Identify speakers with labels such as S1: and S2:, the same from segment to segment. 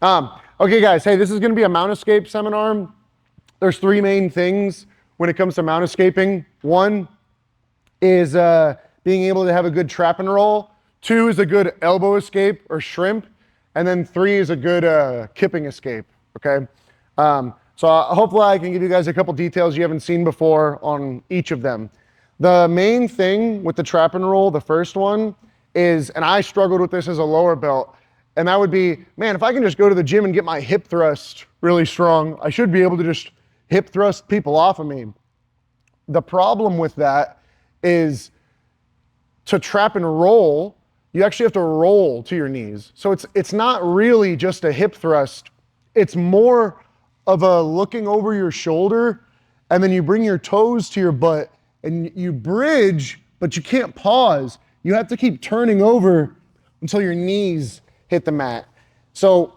S1: Okay guys, hey, this is gonna be a mount escape seminar. There's three main things when it comes to mount escaping. One is being able to have a good trap and roll. Two is a good elbow escape or shrimp. And then three is a good kipping escape, okay? Hopefully I can give you guys a couple details you haven't seen before on each of them. The main thing with the trap and roll, the first one is, and I struggled with this as a lower belt, and that would be, man, if I can just go to the gym and get my hip thrust really strong, I should be able to just hip thrust people off of me. The problem with that is to trap and roll, you actually have to roll to your knees. So it's not really just a hip thrust. It's more of a looking over your shoulder, and then you bring your toes to your butt and you bridge, but you can't pause. You have to keep turning over until your knees hit the mat. So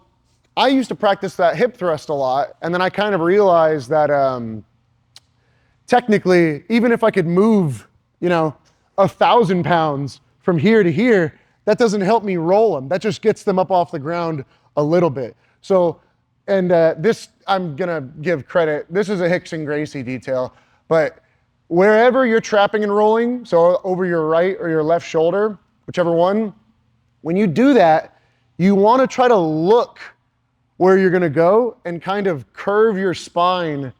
S1: I used to practice that hip thrust a lot, and then I kind of realized that technically, even if I could move, 1,000 pounds from here to here, that doesn't help me roll them. That just gets them up off the ground a little bit. So, and this, I'm gonna give credit, this is a Hicks and Gracie detail, but wherever you're trapping and rolling, so over your right or your left shoulder, whichever one, when you do that, you wanna try to look where you're gonna go and kind of curve your spine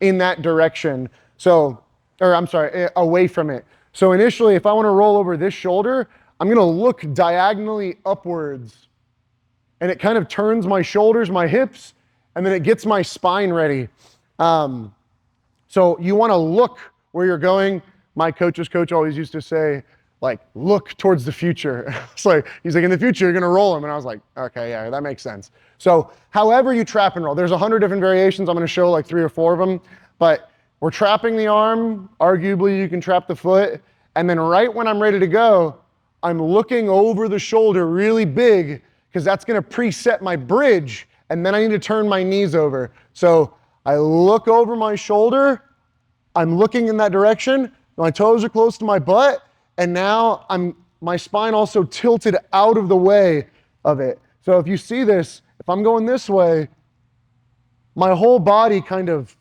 S1: in that direction. So, or I'm sorry, away from it. So initially, if I wanna roll over this shoulder, I'm gonna look diagonally upwards, and it kind of turns my shoulders, my hips, and then it gets my spine ready. So you wanna look where you're going. My coach's coach always used to say, like, look towards the future. It's like, he's like, in the future, you're gonna roll them. And I was like, okay, yeah, that makes sense. So however you trap and roll, there's 100 different variations. I'm gonna show like 3 or 4 of them, but we're trapping the arm. Arguably, you can trap the foot. And then right when I'm ready to go, I'm looking over the shoulder really big, because that's gonna preset my bridge, and then I need to turn my knees over. So I look over my shoulder, I'm looking in that direction, my toes are close to my butt, and now my spine also tilted out of the way of it. So if you see this, if I'm going this way, my whole body kind of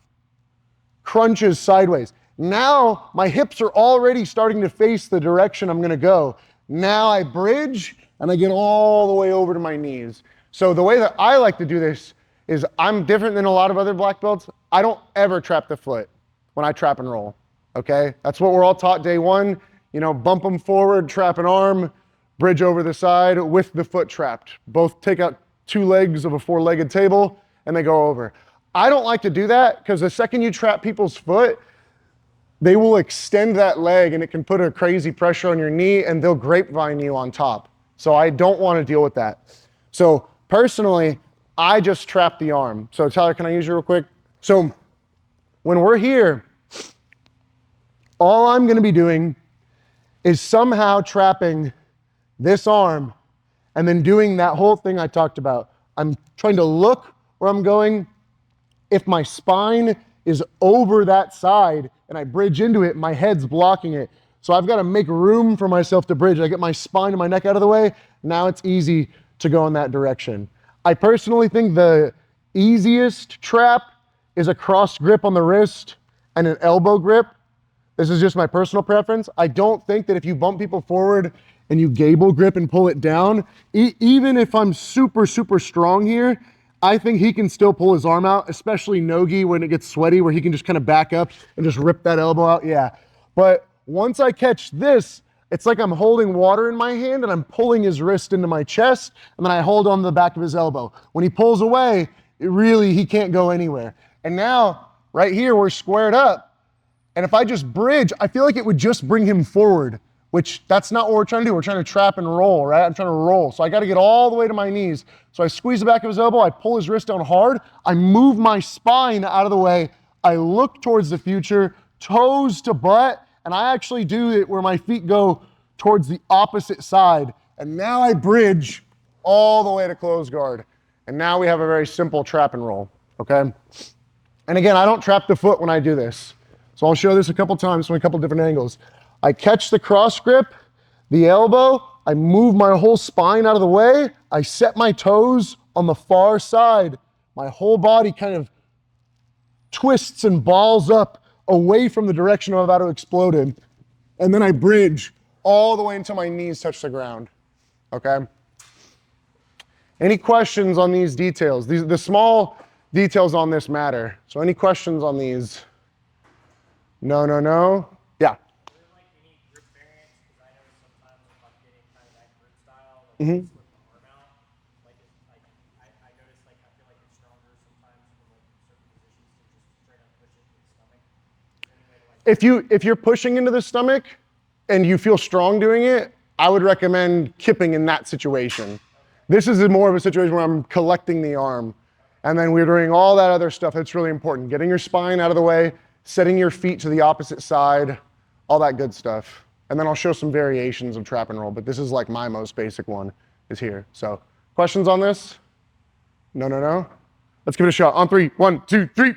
S1: crunches sideways. Now my hips are already starting to face the direction I'm gonna go. Now I bridge and I get all the way over to my knees. So the way that I like to do this is, I'm different than a lot of other black belts. I don't ever trap the foot when I trap and roll, okay? That's what we're all taught day one. Bump them forward, trap an arm, bridge over the side with the foot trapped. Both take out 2 legs of a 4-legged table and they go over. I don't like to do that, because the second you trap people's foot, they will extend that leg and it can put a crazy pressure on your knee, and they'll grapevine you on top. So I don't want to deal with that. So personally, I just trap the arm. So Tyler, can I use you real quick? So when we're here, all I'm going to be doing is somehow trapping this arm and then doing that whole thing I talked about. I'm trying to look where I'm going. If my spine is over that side and I bridge into it, my head's blocking it. So I've got to make room for myself to bridge. I get my spine and my neck out of the way. Now it's easy to go in that direction. I personally think the easiest trap is a cross grip on the wrist and an elbow grip. This is just my personal preference. I don't think that if you bump people forward and you gable grip and pull it down, even if I'm super, super strong here, I think he can still pull his arm out, especially nogi when it gets sweaty, where he can just kind of back up and just rip that elbow out. Yeah. But once I catch this, it's like I'm holding water in my hand and I'm pulling his wrist into my chest, and then I hold on to the back of his elbow. When he pulls away, he can't go anywhere. And now, right here, we're squared up. And if I just bridge, I feel like it would just bring him forward, which that's not what we're trying to do. We're trying to trap and roll, right? I'm trying to roll. So I got to get all the way to my knees. So I squeeze the back of his elbow. I pull his wrist down hard. I move my spine out of the way. I look towards the future, toes to butt. And I actually do it where my feet go towards the opposite side. And now I bridge all the way to close guard. And now we have a very simple trap and roll, okay? And again, I don't trap the foot when I do this. So I'll show this a couple times from a couple different angles. I catch the cross grip, the elbow, I move my whole spine out of the way. I set my toes on the far side. My whole body kind of twists and balls up away from the direction I'm about to explode in. And then I bridge all the way until my knees touch the ground, okay? Any questions on these details? The small details on this matter. So any questions on these? No, no, no. Yeah.
S2: Are there like any grip variants? Because I know sometimes if I'm getting kind of that grip style, like just with the arm out, like it's like I notice like I feel like it's stronger sometimes from like certain positions to just straight up push it to the stomach. Is there any way to like
S1: If you're pushing into the stomach and you feel strong doing it, I would recommend kipping in that situation. This is more of a situation where I'm collecting the arm. And then we're doing all that other stuff that's really important. Getting your spine out of the way, setting your feet to the opposite side, all that good stuff. And then I'll show some variations of trap and roll, but this is like my most basic one is here. So questions on this? No, no, no. Let's give it a shot. On 3, 1, 2, 3.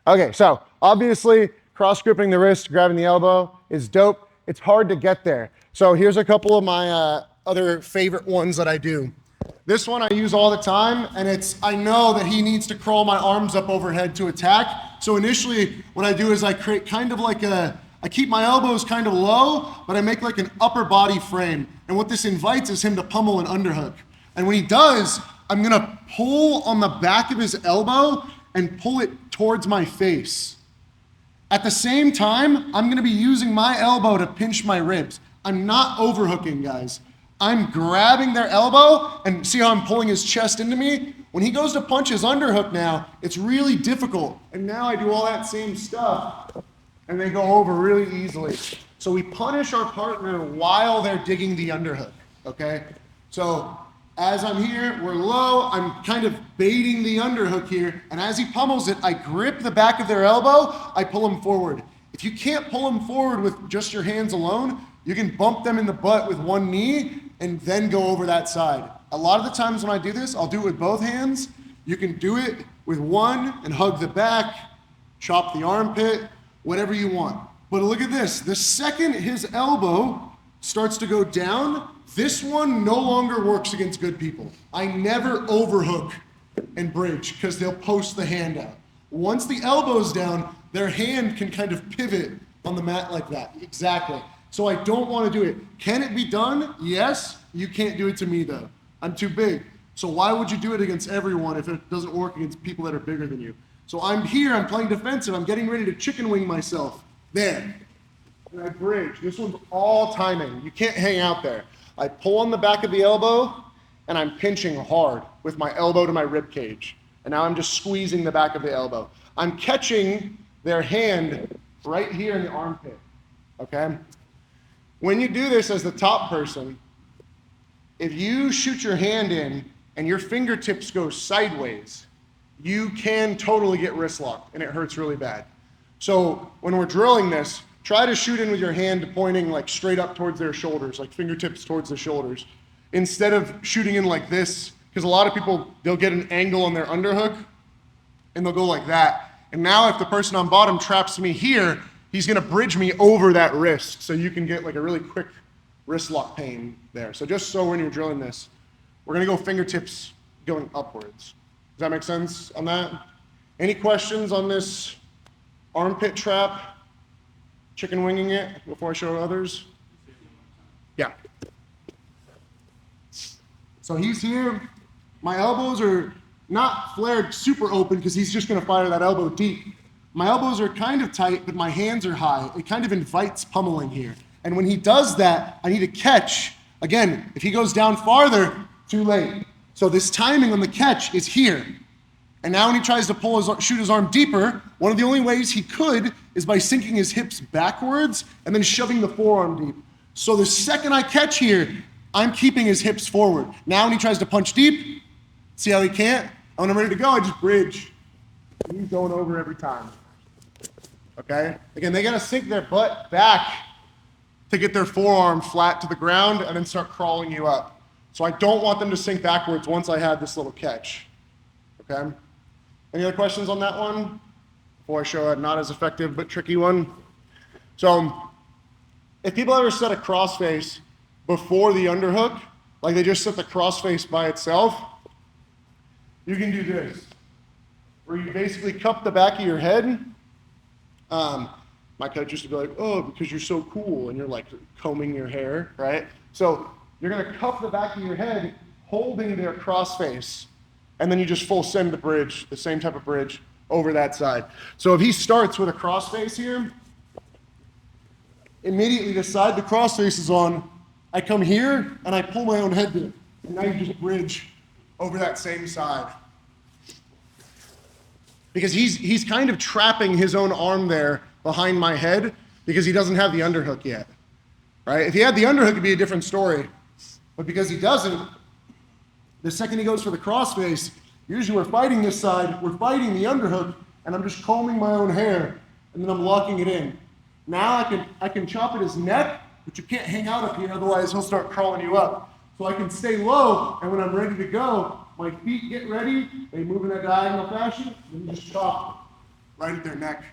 S1: Okay, so obviously cross gripping the wrist, grabbing the elbow is dope. It's hard to get there. So here's a couple of my other favorite ones that I do. This one I use all the time, and I know that he needs to crawl my arms up overhead to attack. So initially what I do is I create kind of like I keep my elbows kind of low, but I make like an upper body frame. And what this invites is him to pummel an underhook. And when he does, I'm gonna pull on the back of his elbow and pull it towards my face. At the same time, I'm gonna be using my elbow to pinch my ribs. I'm not overhooking, guys. I'm grabbing their elbow, and see how I'm pulling his chest into me? When he goes to punch his underhook now, it's really difficult. And now I do all that same stuff, and they go over really easily. So we punish our partner while they're digging the underhook, okay? So as I'm here, we're low, I'm kind of baiting the underhook here, and as he pummels it, I grip the back of their elbow, I pull him forward. If you can't pull him forward with just your hands alone, you can bump them in the butt with one knee and then go over that side. A lot of the times when I do this, I'll do it with both hands. You can do it with one and hug the back, chop the armpit, whatever you want. But look at this. The second his elbow starts to go down, this one no longer works against good people. I never overhook and bridge because they'll post the hand out. Once the elbow's down, their hand can kind of pivot on the mat like that. Exactly. So I don't want to do it. Can it be done? Yes. You can't do it to me though. I'm too big. So why would you do it against everyone if it doesn't work against people that are bigger than you? So I'm here, I'm playing defensive, I'm getting ready to chicken wing myself. There. And I bridge. This one's all timing. You can't hang out there. I pull on the back of the elbow and I'm pinching hard with my elbow to my rib cage. And now I'm just squeezing the back of the elbow. I'm catching their hand right here in the armpit. Okay? When you do this as the top person, if you shoot your hand in and your fingertips go sideways, you can totally get wrist locked and it hurts really bad. So when we're drilling this, try to shoot in with your hand pointing like straight up towards their shoulders, like fingertips towards the shoulders, instead of shooting in like this, because a lot of people, they'll get an angle on their underhook and they'll go like that. And now if the person on bottom traps me here, he's gonna bridge me over that wrist, so you can get like a really quick wrist lock pain there. So just so when you're drilling this, we're gonna go fingertips going upwards. Does that make sense on that? Any questions on this armpit trap? Chicken winging it before I show others? Yeah. So he's here. My elbows are not flared super open because he's just gonna fire that elbow deep. My elbows are kind of tight, but my hands are high. It kind of invites pummeling here. And when he does that, I need to catch. Again, if he goes down farther, too late. So this timing on the catch is here. And now when he tries to shoot his arm deeper, one of the only ways he could is by sinking his hips backwards and then shoving the forearm deep. So the second I catch here, I'm keeping his hips forward. Now when he tries to punch deep, see how he can't? When I'm ready to go, I just bridge. And he's going over every time. Okay? Again, they gotta sink their butt back to get their forearm flat to the ground and then start crawling you up. So I don't want them to sink backwards once I have this little catch. Okay? Any other questions on that one? Before I show a not as effective but tricky one. So if people ever set a cross face, before the underhook, like they just set the cross face by itself, you can do this, where you basically cup the back of your head. My coach used to be like, oh, because you're so cool, and you're like combing your hair, right? So you're gonna cup the back of your head, holding their cross face, and then you just full send the bridge, the same type of bridge, over that side. So if he starts with a cross face here, immediately the side the cross face is on, I come here and I pull my own head there. And now you just bridge over that same side. Because he's kind of trapping his own arm there behind my head because he doesn't have the underhook yet, right? If he had the underhook, it'd be a different story. But because he doesn't, the second he goes for the crossface, usually we're fighting this side, we're fighting the underhook, and I'm just combing my own hair, and then I'm locking it in. Now I can chop at his neck, but you can't hang out up here, otherwise he'll start crawling you up. So I can stay low, and when I'm ready to go, my feet get ready, they move in a diagonal fashion, and you just chop right at their neck.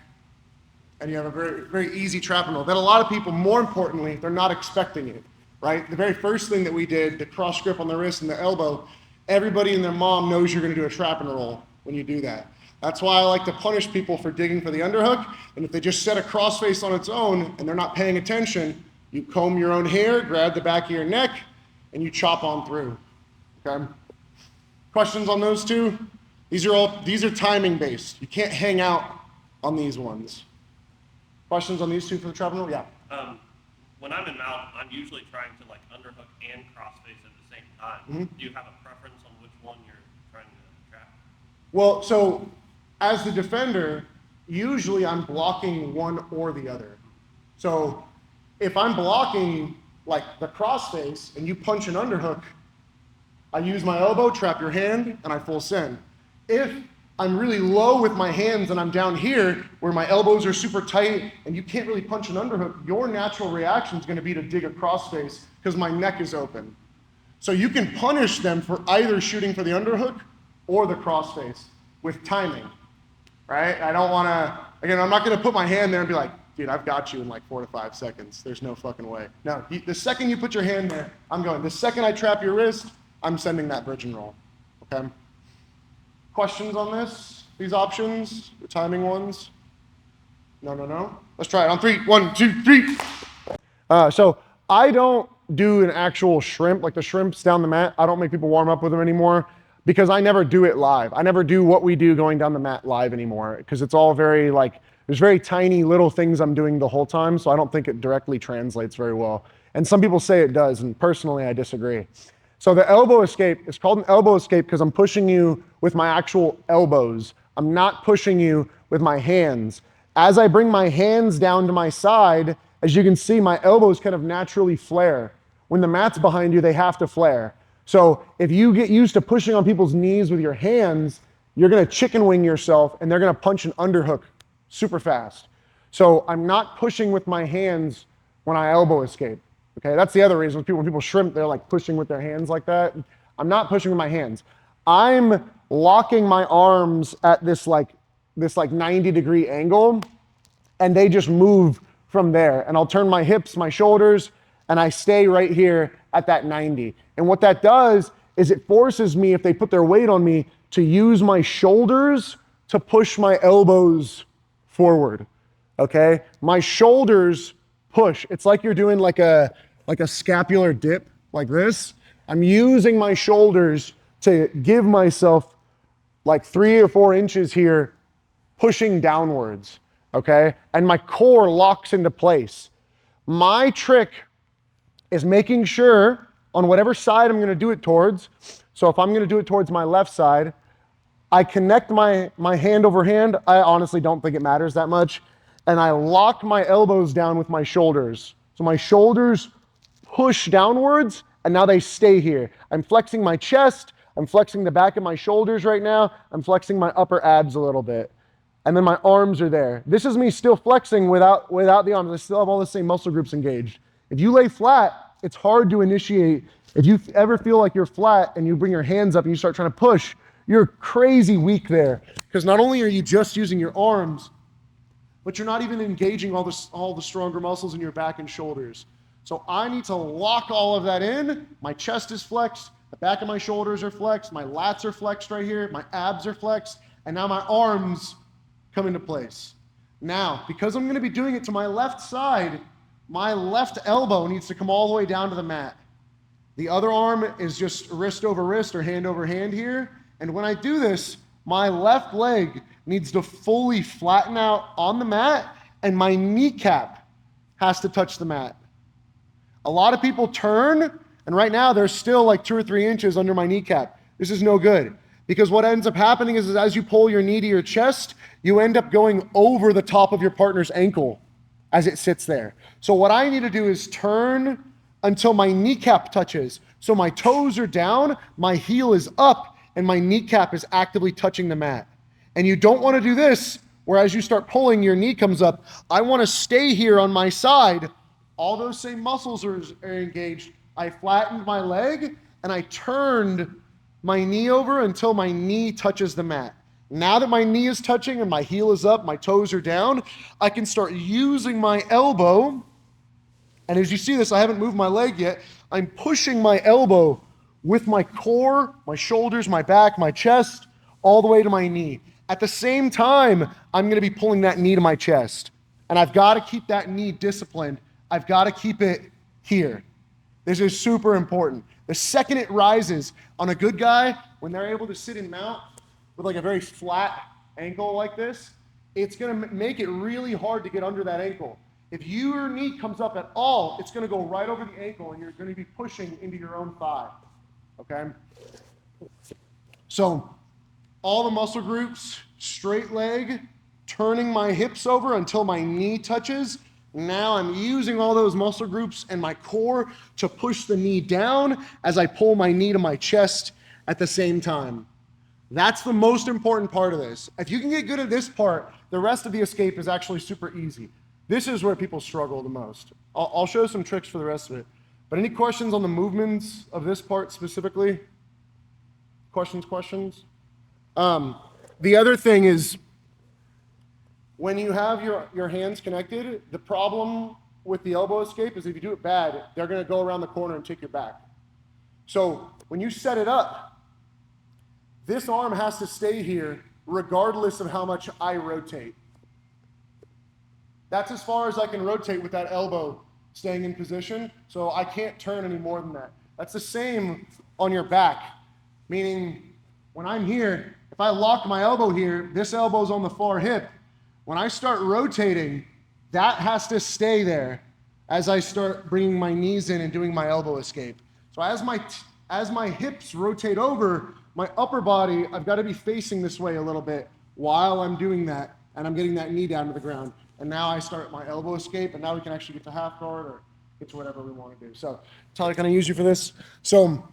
S1: And you have a very, very easy trap and roll. That a lot of people, more importantly, they're not expecting it, right? The very first thing that we did, the cross grip on the wrist and the elbow, everybody and their mom knows you're gonna do a trap and roll when you do that. That's why I like to punish people for digging for the underhook. And if they just set a crossface on its own and they're not paying attention, you comb your own hair, grab the back of your neck, and you chop on through, okay? Questions on those two? These are timing based. You can't hang out on these ones. Questions on these two for the trap and roll? Yeah.
S3: When I'm in mount, I'm usually trying to like underhook and crossface at the same time. Mm-hmm. Do you have a preference on which one you're trying to trap?
S1: Well, so as the defender, usually I'm blocking one or the other. So if I'm blocking like the crossface and you punch an underhook, I use my elbow, trap your hand, and I full send. If I'm really low with my hands and I'm down here where my elbows are super tight and you can't really punch an underhook, your natural reaction is going to be to dig a crossface because my neck is open. So you can punish them for either shooting for the underhook or the crossface with timing, right? I don't want to, again, I'm not going to put my hand there and be like, dude, I've got you in like 4 to 5 seconds. There's no fucking way. No, the second you put your hand there, I'm going. The second I trap your wrist, I'm sending that bridge and roll, okay? Questions on this? These options, the timing ones? No. Let's try it on 3. 1, 2, 3. So I don't do an actual shrimp, like the shrimps down the mat. I don't make people warm up with them anymore because I never do it live. I never do what we do going down the mat live anymore because it's all very like, there's very tiny little things I'm doing the whole time, so I don't think it directly translates very well. And some people say it does, and personally I disagree. So the elbow escape, it's called an elbow escape because I'm pushing you with my actual elbows. I'm not pushing you with my hands. As I bring my hands down to my side, as you can see, my elbows kind of naturally flare. When the mat's behind you, they have to flare. So if you get used to pushing on people's knees with your hands, you're gonna chicken wing yourself and they're gonna punch an underhook super fast. So I'm not pushing with my hands when I elbow escape. Okay, that's the other reason when people shrimp, they're like pushing with their hands like that. I'm not pushing with my hands. I'm locking my arms at this like 90-degree angle, and they just move from there. And I'll turn my hips, my shoulders, and I stay right here at that 90. And what that does is it forces me, if they put their weight on me, to use my shoulders to push my elbows forward, okay? My shoulders push. It's like you're doing like a scapular dip like this. I'm using my shoulders to give myself like 3 or 4 inches here, pushing downwards, okay? And my core locks into place. My trick is making sure on whatever side I'm gonna do it towards, so if I'm gonna do it towards my left side, I connect my hand over hand. I honestly don't think it matters that much. And I lock my elbows down with my shoulders. So my shoulders push downwards and now they stay here. I'm flexing my chest. I'm flexing the back of my shoulders right now. I'm flexing my upper abs a little bit. And then my arms are there. This is me still flexing without the arms. I still have all the same muscle groups engaged. If you lay flat, it's hard to initiate. If you ever feel like you're flat and you bring your hands up and you start trying to push, you're crazy weak there. Because not only are you just using your arms, but you're not even engaging all the stronger muscles in your back and shoulders. So I need to lock all of that in. My chest is flexed, the back of my shoulders are flexed, my lats are flexed right here, my abs are flexed, and now my arms come into place. Now, because I'm going to be doing it to my left side, my left elbow needs to come all the way down to the mat. The other arm is just wrist over wrist or hand over hand here. And when I do this, my left leg needs to fully flatten out on the mat, and my kneecap has to touch the mat. A lot of people turn, and right now they're still like 2 or 3 inches under my kneecap. This is no good, because what ends up happening is as you pull your knee to your chest, you end up going over the top of your partner's ankle as it sits there. So what I need to do is turn until my kneecap touches. So my toes are down, my heel is up, and my kneecap is actively touching the mat. And you don't want to do this where as you start pulling, your knee comes up. I want to stay here on my side. All those same muscles are engaged. I flattened my leg, and I turned my knee over until my knee touches the mat. Now that my knee is touching and my heel is up, my toes are down, I can start using my elbow. And as you see this, I haven't moved my leg yet. I'm pushing my elbow with my core, my shoulders, my back, my chest, all the way to my knee. At the same time, I'm going to be pulling that knee to my chest. And I've got to keep that knee disciplined. I've got to keep it here. This is super important. The second it rises, on a good guy, when they're able to sit and mount with like a very flat ankle like this, it's going to make it really hard to get under that ankle. If your knee comes up at all, it's going to go right over the ankle, and you're going to be pushing into your own thigh, okay? So all the muscle groups, straight leg, turning my hips over until my knee touches. Now I'm using all those muscle groups and my core to push the knee down as I pull my knee to my chest at the same time. That's the most important part of this. If you can get good at this part, the rest of the escape is actually super easy. This is where people struggle the most. I'll show some tricks for the rest of it. But any questions on the movements of this part specifically? Questions? The other thing is, when you have your hands connected, the problem with the elbow escape is if you do it bad, they're going to go around the corner and take your back. So when you set it up, this arm has to stay here regardless of how much I rotate. That's as far as I can rotate with that elbow staying in position, so I can't turn any more than that. That's the same on your back, meaning when I'm here, if I lock my elbow here, this elbow's on the far hip. When I start rotating, that has to stay there as I start bringing my knees in and doing my elbow escape. So as my hips rotate over, my upper body, I've got to be facing this way a little bit while I'm doing that, and I'm getting that knee down to the ground. And now I start my elbow escape, and now we can actually get to half guard or get to whatever we want to do. So, Tyler, can I use you for this? So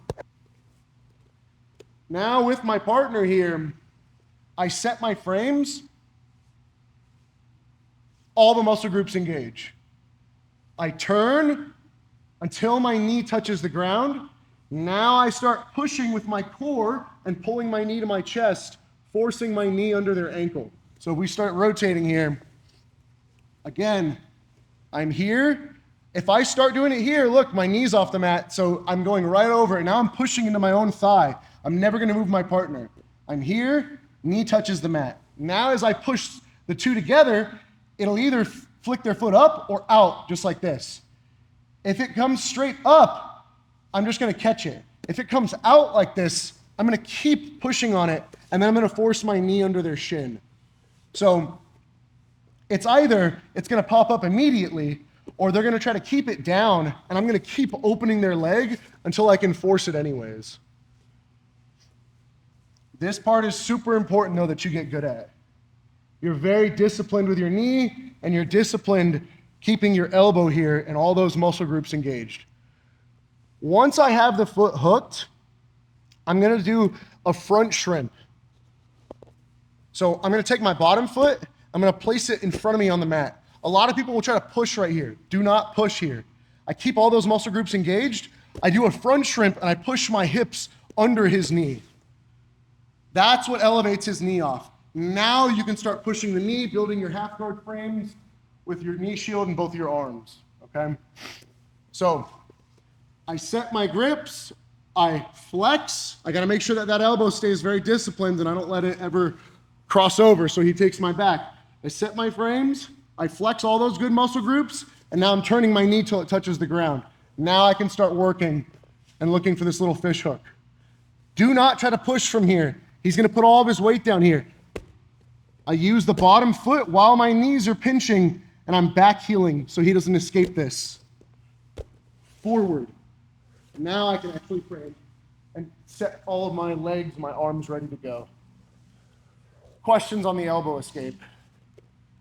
S1: now with my partner here, I set my frames. All the muscle groups engage. I turn until my knee touches the ground. Now I start pushing with my core and pulling my knee to my chest, forcing my knee under their ankle. So we start rotating here. Again, I'm here. If I start doing it here, look, my knee's off the mat, so I'm going right over it. Now I'm pushing into my own thigh. I'm never going to move my partner. I'm here, knee touches the mat. Now as I push the two together, it'll either flick their foot up or out, just like this. If it comes straight up, I'm just going to catch it. If it comes out like this, I'm going to keep pushing on it, and then I'm going to force my knee under their shin. So it's either it's going to pop up immediately, or they're going to try to keep it down, and I'm going to keep opening their leg until I can force it anyways. This part is super important, though, that you get good at. You're very disciplined with your knee, and you're disciplined keeping your elbow here and all those muscle groups engaged. Once I have the foot hooked, I'm going to do a front shrimp. So I'm going to take my bottom foot, I'm going to place it in front of me on the mat. A lot of people will try to push right here. Do not push here. I keep all those muscle groups engaged. I do a front shrimp, and I push my hips under his knee. That's what elevates his knee off. Now you can start pushing the knee, building your half guard frames with your knee shield and both your arms, okay? So I set my grips, I flex. I gotta make sure that that elbow stays very disciplined and I don't let it ever cross over so he takes my back. I set my frames, I flex all those good muscle groups, and now I'm turning my knee till it touches the ground. Now I can start working and looking for this little fish hook. Do not try to push from here. He's gonna put all of his weight down here. I use the bottom foot while my knees are pinching and I'm back heeling so he doesn't escape this. Forward. Now I can actually frame and set all of my legs, my arms ready to go. Questions on the elbow escape.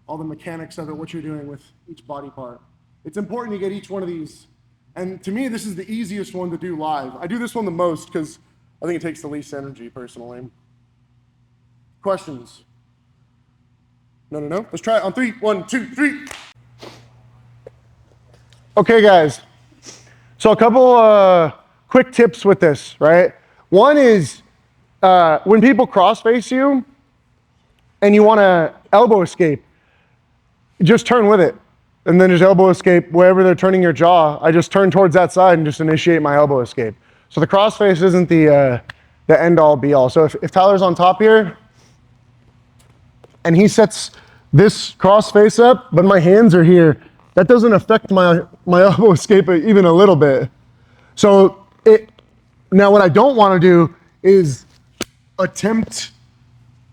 S1: All the mechanics of it, what you're doing with each body part. It's important to get each one of these. And to me, this is the easiest one to do live. I do this one the most because I think it takes the least energy personally. Questions? No. Let's try it on 3. 1, 2, 3. Okay, guys. So a couple quick tips with this, right? One is when people cross face you and you want to elbow escape, just turn with it. And then just elbow escape wherever they're turning your jaw. I just turn towards that side and just initiate my elbow escape. So the cross face isn't the end all be all. So if Tyler's on top here and he sets this cross face up, but my hands are here, that doesn't affect my elbow escape even a little bit. So now what I don't want to do is attempt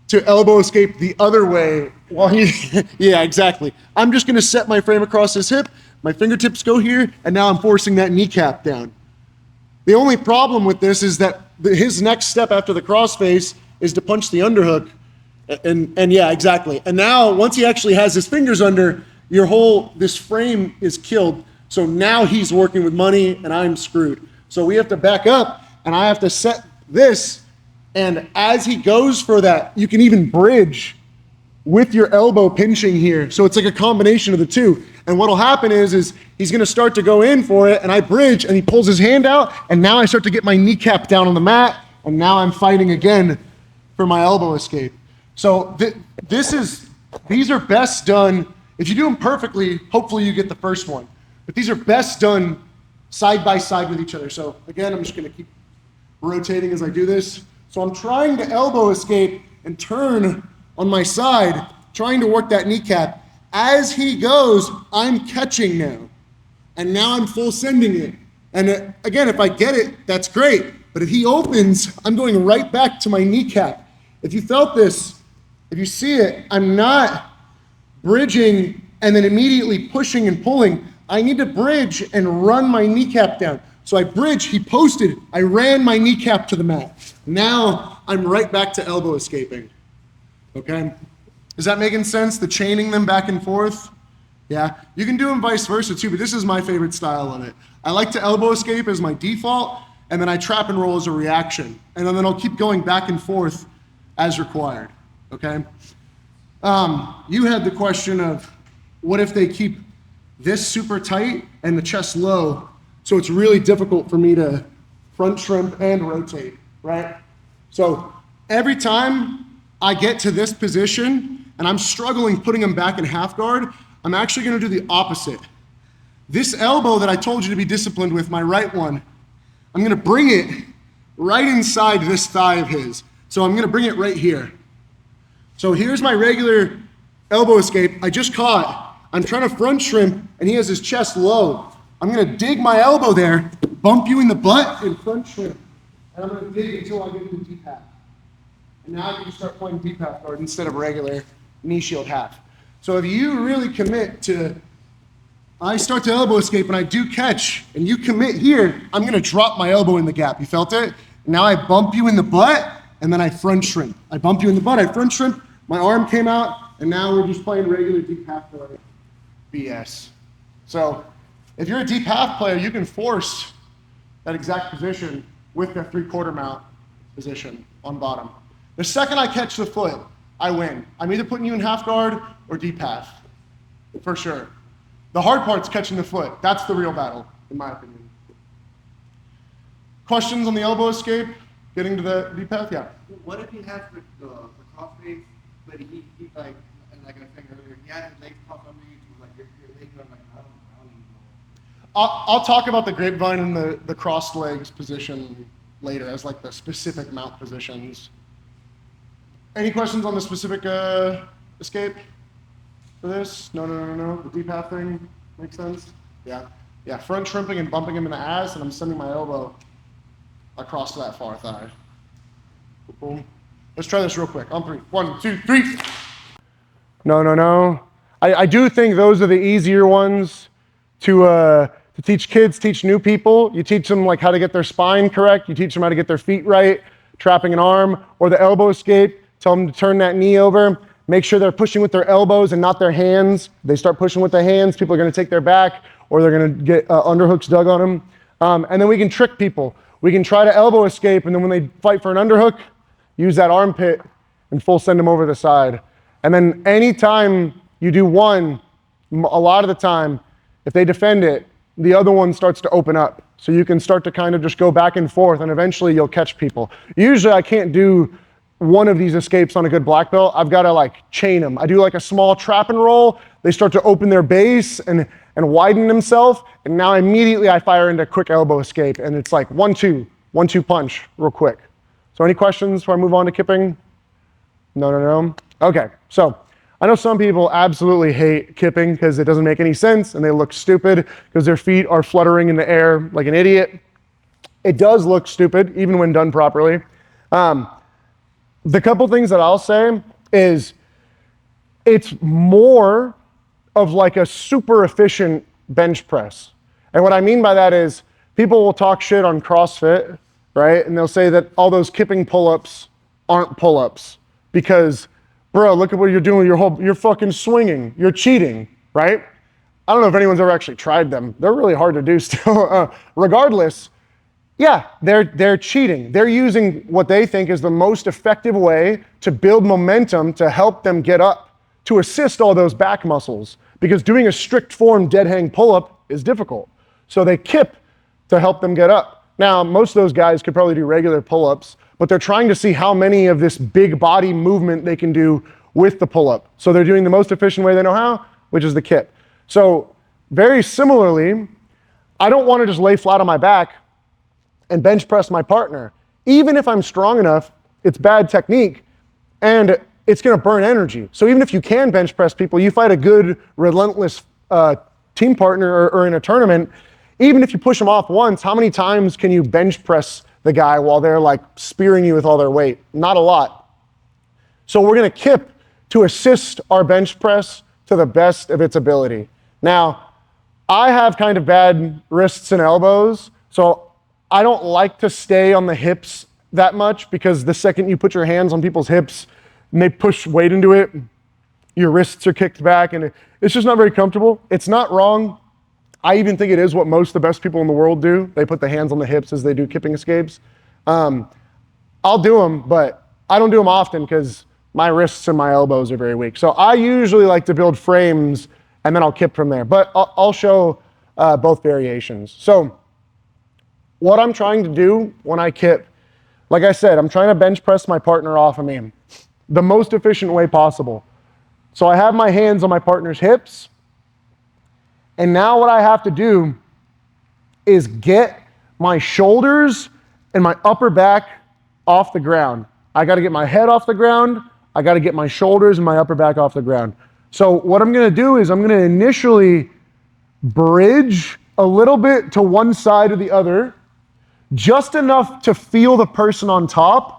S1: to elbow escape the other way while he, yeah, exactly. I'm just gonna set my frame across his hip, my fingertips go here, and now I'm forcing that kneecap down. The only problem with this is that his next step after the crossface is to punch the underhook, and yeah, exactly. And now, once he actually has his fingers under, this frame is killed. So now he's working with money and I'm screwed. So we have to back up and I have to set this. And as he goes for that, you can even bridge with your elbow pinching here. So it's like a combination of the two. And what'll happen is he's gonna start to go in for it and I bridge and he pulls his hand out and now I start to get my kneecap down on the mat and now I'm fighting again for my elbow escape. So these are best done. If you do them perfectly, hopefully you get the first one. But these are best done side by side with each other. So again, I'm just gonna keep rotating as I do this. So I'm trying to elbow escape and turn on my side, trying to work that kneecap. As he goes, I'm catching now. And now I'm full sending it. And again, if I get it, that's great. But if he opens, I'm going right back to my kneecap. If you felt this, if you see it, I'm not bridging and then immediately pushing and pulling. I need to bridge and run my kneecap down. So I bridge, he posted, I ran my kneecap to the mat. Now I'm right back to elbow escaping. Okay? Is that making sense? The chaining them back and forth? Yeah? You can do them vice versa too, but this is my favorite style of it. I like to elbow escape as my default, and then I trap and roll as a reaction. And then I'll keep going back and forth as required. Okay? You had the question of what if they keep this super tight and the chest low, so it's really difficult for me to front shrimp and rotate, right? So every time I get to this position and I'm struggling putting them back in half guard, I'm actually gonna do the opposite. This elbow that I told you to be disciplined with, my right one, I'm gonna bring it right inside this thigh of his. So I'm gonna bring it right here. So here's my regular elbow escape. I just caught. I'm trying to front shrimp and he has his chest low. I'm gonna dig my elbow there, bump you in the butt and front shrimp. And I'm gonna dig until I get to the deep half. And now I can start playing deep half guard instead of regular knee shield half. So if you really commit to, I start to elbow escape and I do catch and you commit here, I'm gonna drop my elbow in the gap. You felt it? Now I bump you in the butt and then I front shrimp. I bump you in the butt, I front shrimp, my arm came out, and now we're just playing regular deep half guard BS. So if you're a deep half player, you can force that exact position with the 3/4 mount position on bottom. The second I catch the foot, I win. I'm either putting you in half guard or deep half, for sure. The hard part's catching the foot. That's the real battle, in my opinion. Questions on the elbow escape? Getting to the deep half? Yeah.
S4: What if he has the crossface, but he like I was saying earlier, he had his legs crossed under you to like your legs are like I don't even know.
S1: I'll talk about the grapevine and the crossed legs position later as like the specific mount positions. Any questions on the specific escape for this? No. The deep half thing makes sense? Yeah. Yeah, front shrimping and bumping him in the ass, and I'm sending my elbow across that far thigh. Boom. Let's try this real quick. On 3. 1, 2, 3. No. I do think those are the easier ones to teach kids, teach new people. You teach them like how to get their spine correct. You teach them how to get their feet right, trapping an arm, or the elbow escape. Tell them to turn that knee over. Make sure they're pushing with their elbows and not their hands. They start pushing with their hands, people are gonna take their back, or they're gonna get underhooks dug on them. And then we can trick people. We can try to elbow escape, and then when they fight for an underhook, use that armpit and full send them over the side. And then anytime you do one, a lot of the time, if they defend it, the other one starts to open up. So you can start to kind of just go back and forth, and eventually you'll catch people. Usually I can't do one of these escapes on a good black belt. I've got to like chain them. I do like a small trap and roll. They start to open their base and widen themselves. And now immediately I fire into a quick elbow escape. And it's like 1-2 punch real quick. So any questions before I move on to kipping? No. Okay, so I know some people absolutely hate kipping because it doesn't make any sense and they look stupid because their feet are fluttering in the air like an idiot. It does look stupid even when done properly. The couple things that I'll say is it's more of like a super efficient bench press. And what I mean by that is people will talk shit on CrossFit, right? And they'll say that all those kipping pull-ups aren't pull-ups because, bro, look at what you're doing. You're fucking swinging. You're cheating, right? I don't know if anyone's ever actually tried them. They're really hard to do still. Regardless, yeah, they're cheating. They're using what they think is the most effective way to build momentum to help them get up, to assist all those back muscles. Because doing a strict form dead hang pull-up is difficult. So they kip to help them get up. Now, most of those guys could probably do regular pull-ups, but they're trying to see how many of this big body movement they can do with the pull-up. So they're doing the most efficient way they know how, which is the kip. So very similarly, I don't want to just lay flat on my back and bench press my partner. Even if I'm strong enough, it's bad technique and it's gonna burn energy. So even if you can bench press people, you fight a good, relentless team partner or in a tournament, even if you push them off once, how many times can you bench press the guy while they're like spearing you with all their weight? Not a lot. So we're gonna kip to assist our bench press to the best of its ability. Now, I have kind of bad wrists and elbows, so I don't like to stay on the hips that much because the second you put your hands on people's hips and they push weight into it, your wrists are kicked back and it's just not very comfortable. It's not wrong. I even think it is what most of the best people in the world do. They put the hands on the hips as they do kipping escapes. I'll do them, but I don't do them often because my wrists and my elbows are very weak. So I usually like to build frames and then I'll kip from there. But I'll show both variations. So what I'm trying to do when I kip, like I said, I'm trying to bench press my partner off of me the most efficient way possible. So I have my hands on my partner's hips. And now what I have to do is get my shoulders and my upper back off the ground. I got to get my head off the ground. I got to get my shoulders and my upper back off the ground. So what I'm going to do is I'm going to initially bridge a little bit to one side or the other, just enough to feel the person on top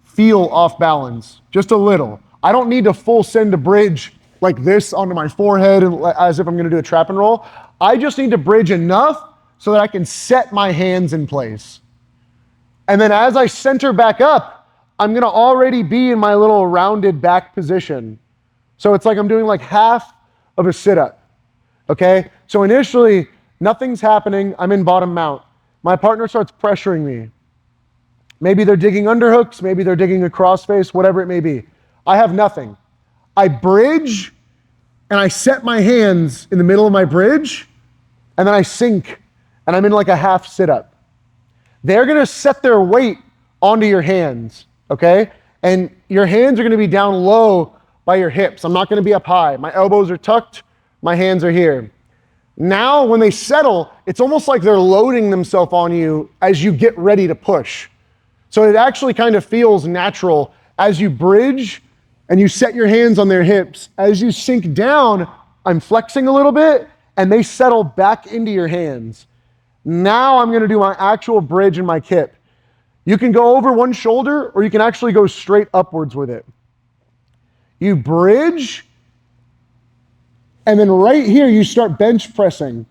S1: feel off balance, just a little. I don't need to full send a bridge like this onto my forehead and as if I'm gonna do a trap and roll. I just need to bridge enough so that I can set my hands in place. And then as I center back up, I'm gonna already be in my little rounded back position. So it's like I'm doing like half of a sit-up, okay? So initially, nothing's happening, I'm in bottom mount. My partner starts pressuring me. Maybe they're digging underhooks, maybe they're digging a crossface, whatever it may be. I have nothing. I bridge and I set my hands in the middle of my bridge and then I sink and I'm in like a half sit-up. They're gonna set their weight onto your hands, okay? And your hands are gonna be down low by your hips. I'm not gonna be up high. My elbows are tucked, my hands are here. Now, when they settle, it's almost like they're loading themselves on you as you get ready to push. So it actually kind of feels natural as you bridge and you set your hands on their hips. As you sink down, I'm flexing a little bit and they settle back into your hands. Now I'm gonna do my actual bridge and my kip. You can go over one shoulder or you can actually go straight upwards with it. You bridge, and then right here you start bench pressing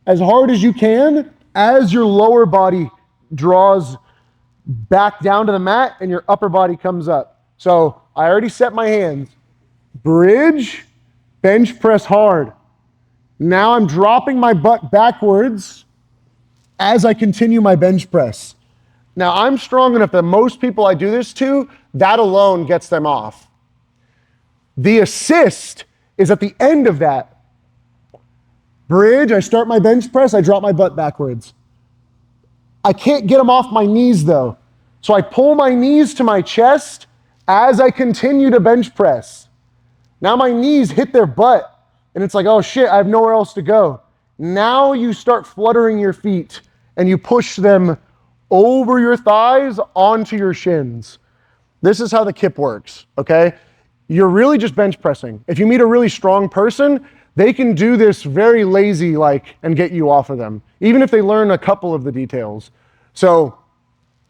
S1: as hard as you can as your lower body draws back down to the mat and your upper body comes up. So I already set my hands. Bridge, bench press hard. Now I'm dropping my butt backwards as I continue my bench press. Now I'm strong enough that most people I do this to, that alone gets them off. The assist is at the end of that. Bridge, I start my bench press, I drop my butt backwards. I can't get them off my knees though. So I pull my knees to my chest as I continue to bench press. Now my knees hit their butt and it's like, oh shit, I have nowhere else to go. Now you start fluttering your feet and you push them over your thighs onto your shins. This is how the kip works, okay? You're really just bench pressing. If you meet a really strong person, they can do this very lazy like and get you off of them, even if they learn a couple of the details. So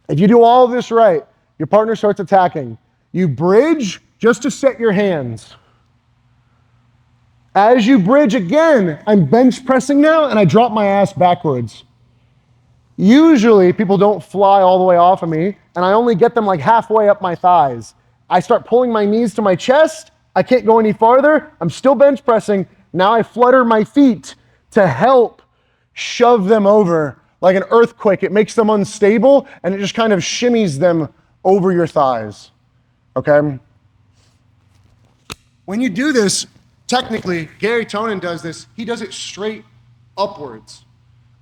S1: if you do all of this right, your partner starts attacking. You bridge just to set your hands. As you bridge again, I'm bench pressing now and I drop my ass backwards. Usually people don't fly all the way off of me and I only get them like halfway up my thighs. I start pulling my knees to my chest. I can't go any farther. I'm still bench pressing. Now I flutter my feet to help shove them over like an earthquake. It makes them unstable and it just kind of shimmies them over your thighs, okay? When you do this, technically, Gary Tonin does this. He does it straight upwards.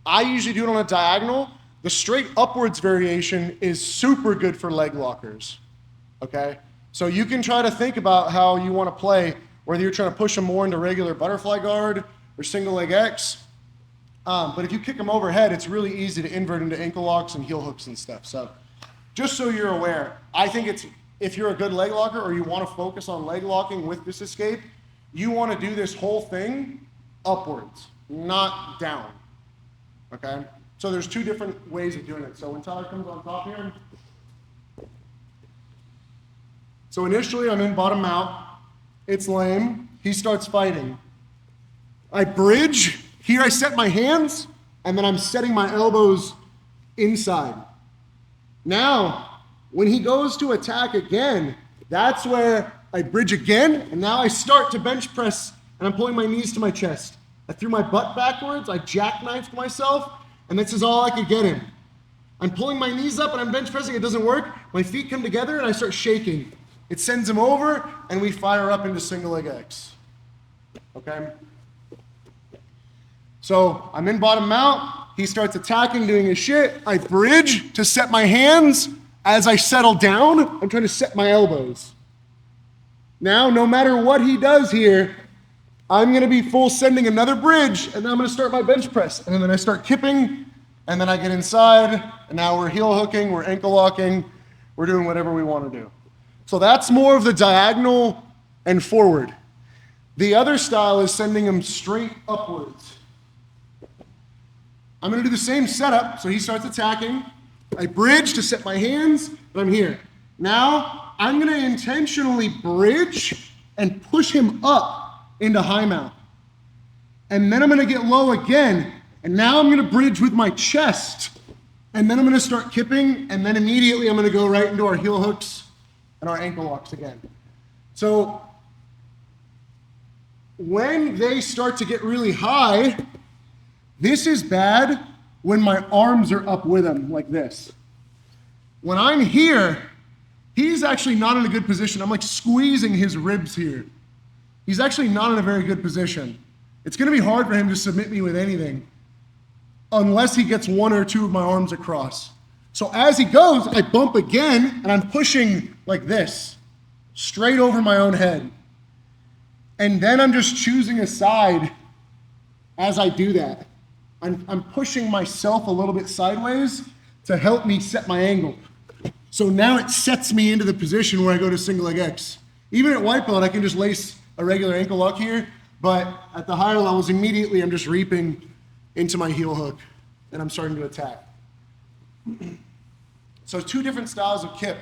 S1: I usually do it on a diagonal. The straight upwards variation is super good for leg lockers, okay? So you can try to think about how you want to play, whether you're trying to push them more into regular butterfly guard or single leg X. But if you kick them overhead, it's really easy to invert into ankle locks and heel hooks and stuff. So just so you're aware, I think it's, if you're a good leg locker or you want to focus on leg locking with this escape, you want to do this whole thing upwards, not down, okay? So there's two different ways of doing it. So when Tyler comes on top here, so initially I'm in bottom mount, it's lame, he starts fighting. I bridge, here I set my hands, and then I'm setting my elbows inside. Now, when he goes to attack again, that's where I bridge again, and now I start to bench press, and I'm pulling my knees to my chest. I threw my butt backwards, I jackknifed myself, and this is all I could get him. I'm pulling my knees up and I'm bench pressing, it doesn't work. My feet come together and I start shaking. It sends him over, and we fire up into single leg X, okay? So I'm in bottom mount, he starts attacking, doing his shit. I bridge to set my hands. As I settle down, I'm trying to set my elbows. Now, no matter what he does here, I'm gonna be full sending another bridge, and then I'm gonna start my bench press. And then I start kipping, and then I get inside, and now we're heel hooking, we're ankle locking, we're doing whatever we wanna do. So that's more of the diagonal and forward. The other style is sending him straight upwards. I'm gonna do the same setup, so he starts attacking. I bridge to set my hands, but I'm here. Now, I'm gonna intentionally bridge and push him up into high mount. And then I'm gonna get low again, and now I'm gonna bridge with my chest. And then I'm gonna start kipping, and then immediately I'm gonna go right into our heel hooks and our ankle locks again. So, when they start to get really high, this is bad when my arms are up with him like this. When I'm here, he's actually not in a good position. I'm like squeezing his ribs here. He's actually not in a very good position. It's gonna be hard for him to submit me with anything unless he gets one or two of my arms across. So as he goes, I bump again and I'm pushing like this, straight over my own head. And then I'm just choosing a side as I do that, I'm pushing myself a little bit sideways to help me set my angle. So now it sets me into the position where I go to single leg X. Even at white belt, I can just lace a regular ankle lock here, but at the higher levels, immediately I'm just reaping into my heel hook and I'm starting to attack. So 2 different styles of kip.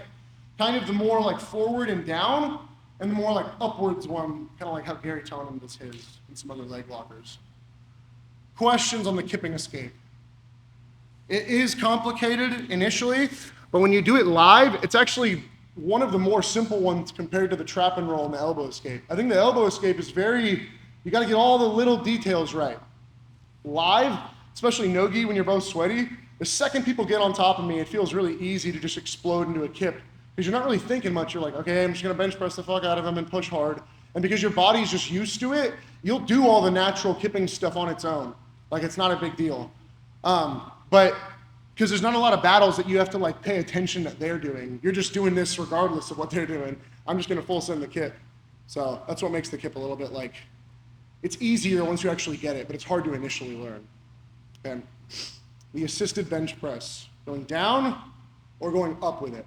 S1: Kind of the more like forward and down, and the more like upwards one, kind of like how Gary Tonin does his and some other leg lockers. Questions on the kipping escape. It is complicated initially, but when you do it live, it's actually one of the more simple ones compared to the trap and roll and the elbow escape. I think the elbow escape is you gotta get all the little details right. Live, especially nogi when you're both sweaty, the second people get on top of me, it feels really easy to just explode into a kip because you're not really thinking much. You're like, okay, I'm just gonna bench press the fuck out of him and push hard. And because your body's just used to it, you'll do all the natural kipping stuff on its own. Like it's not a big deal. But because there's not a lot of battles that you have to like pay attention that they're doing. You're just doing this regardless of what they're doing. I'm just gonna full send the kip. So that's what makes the kip a little bit like, it's easier once you actually get it, but it's hard to initially learn. Okay. The assisted bench press, going down or going up with it.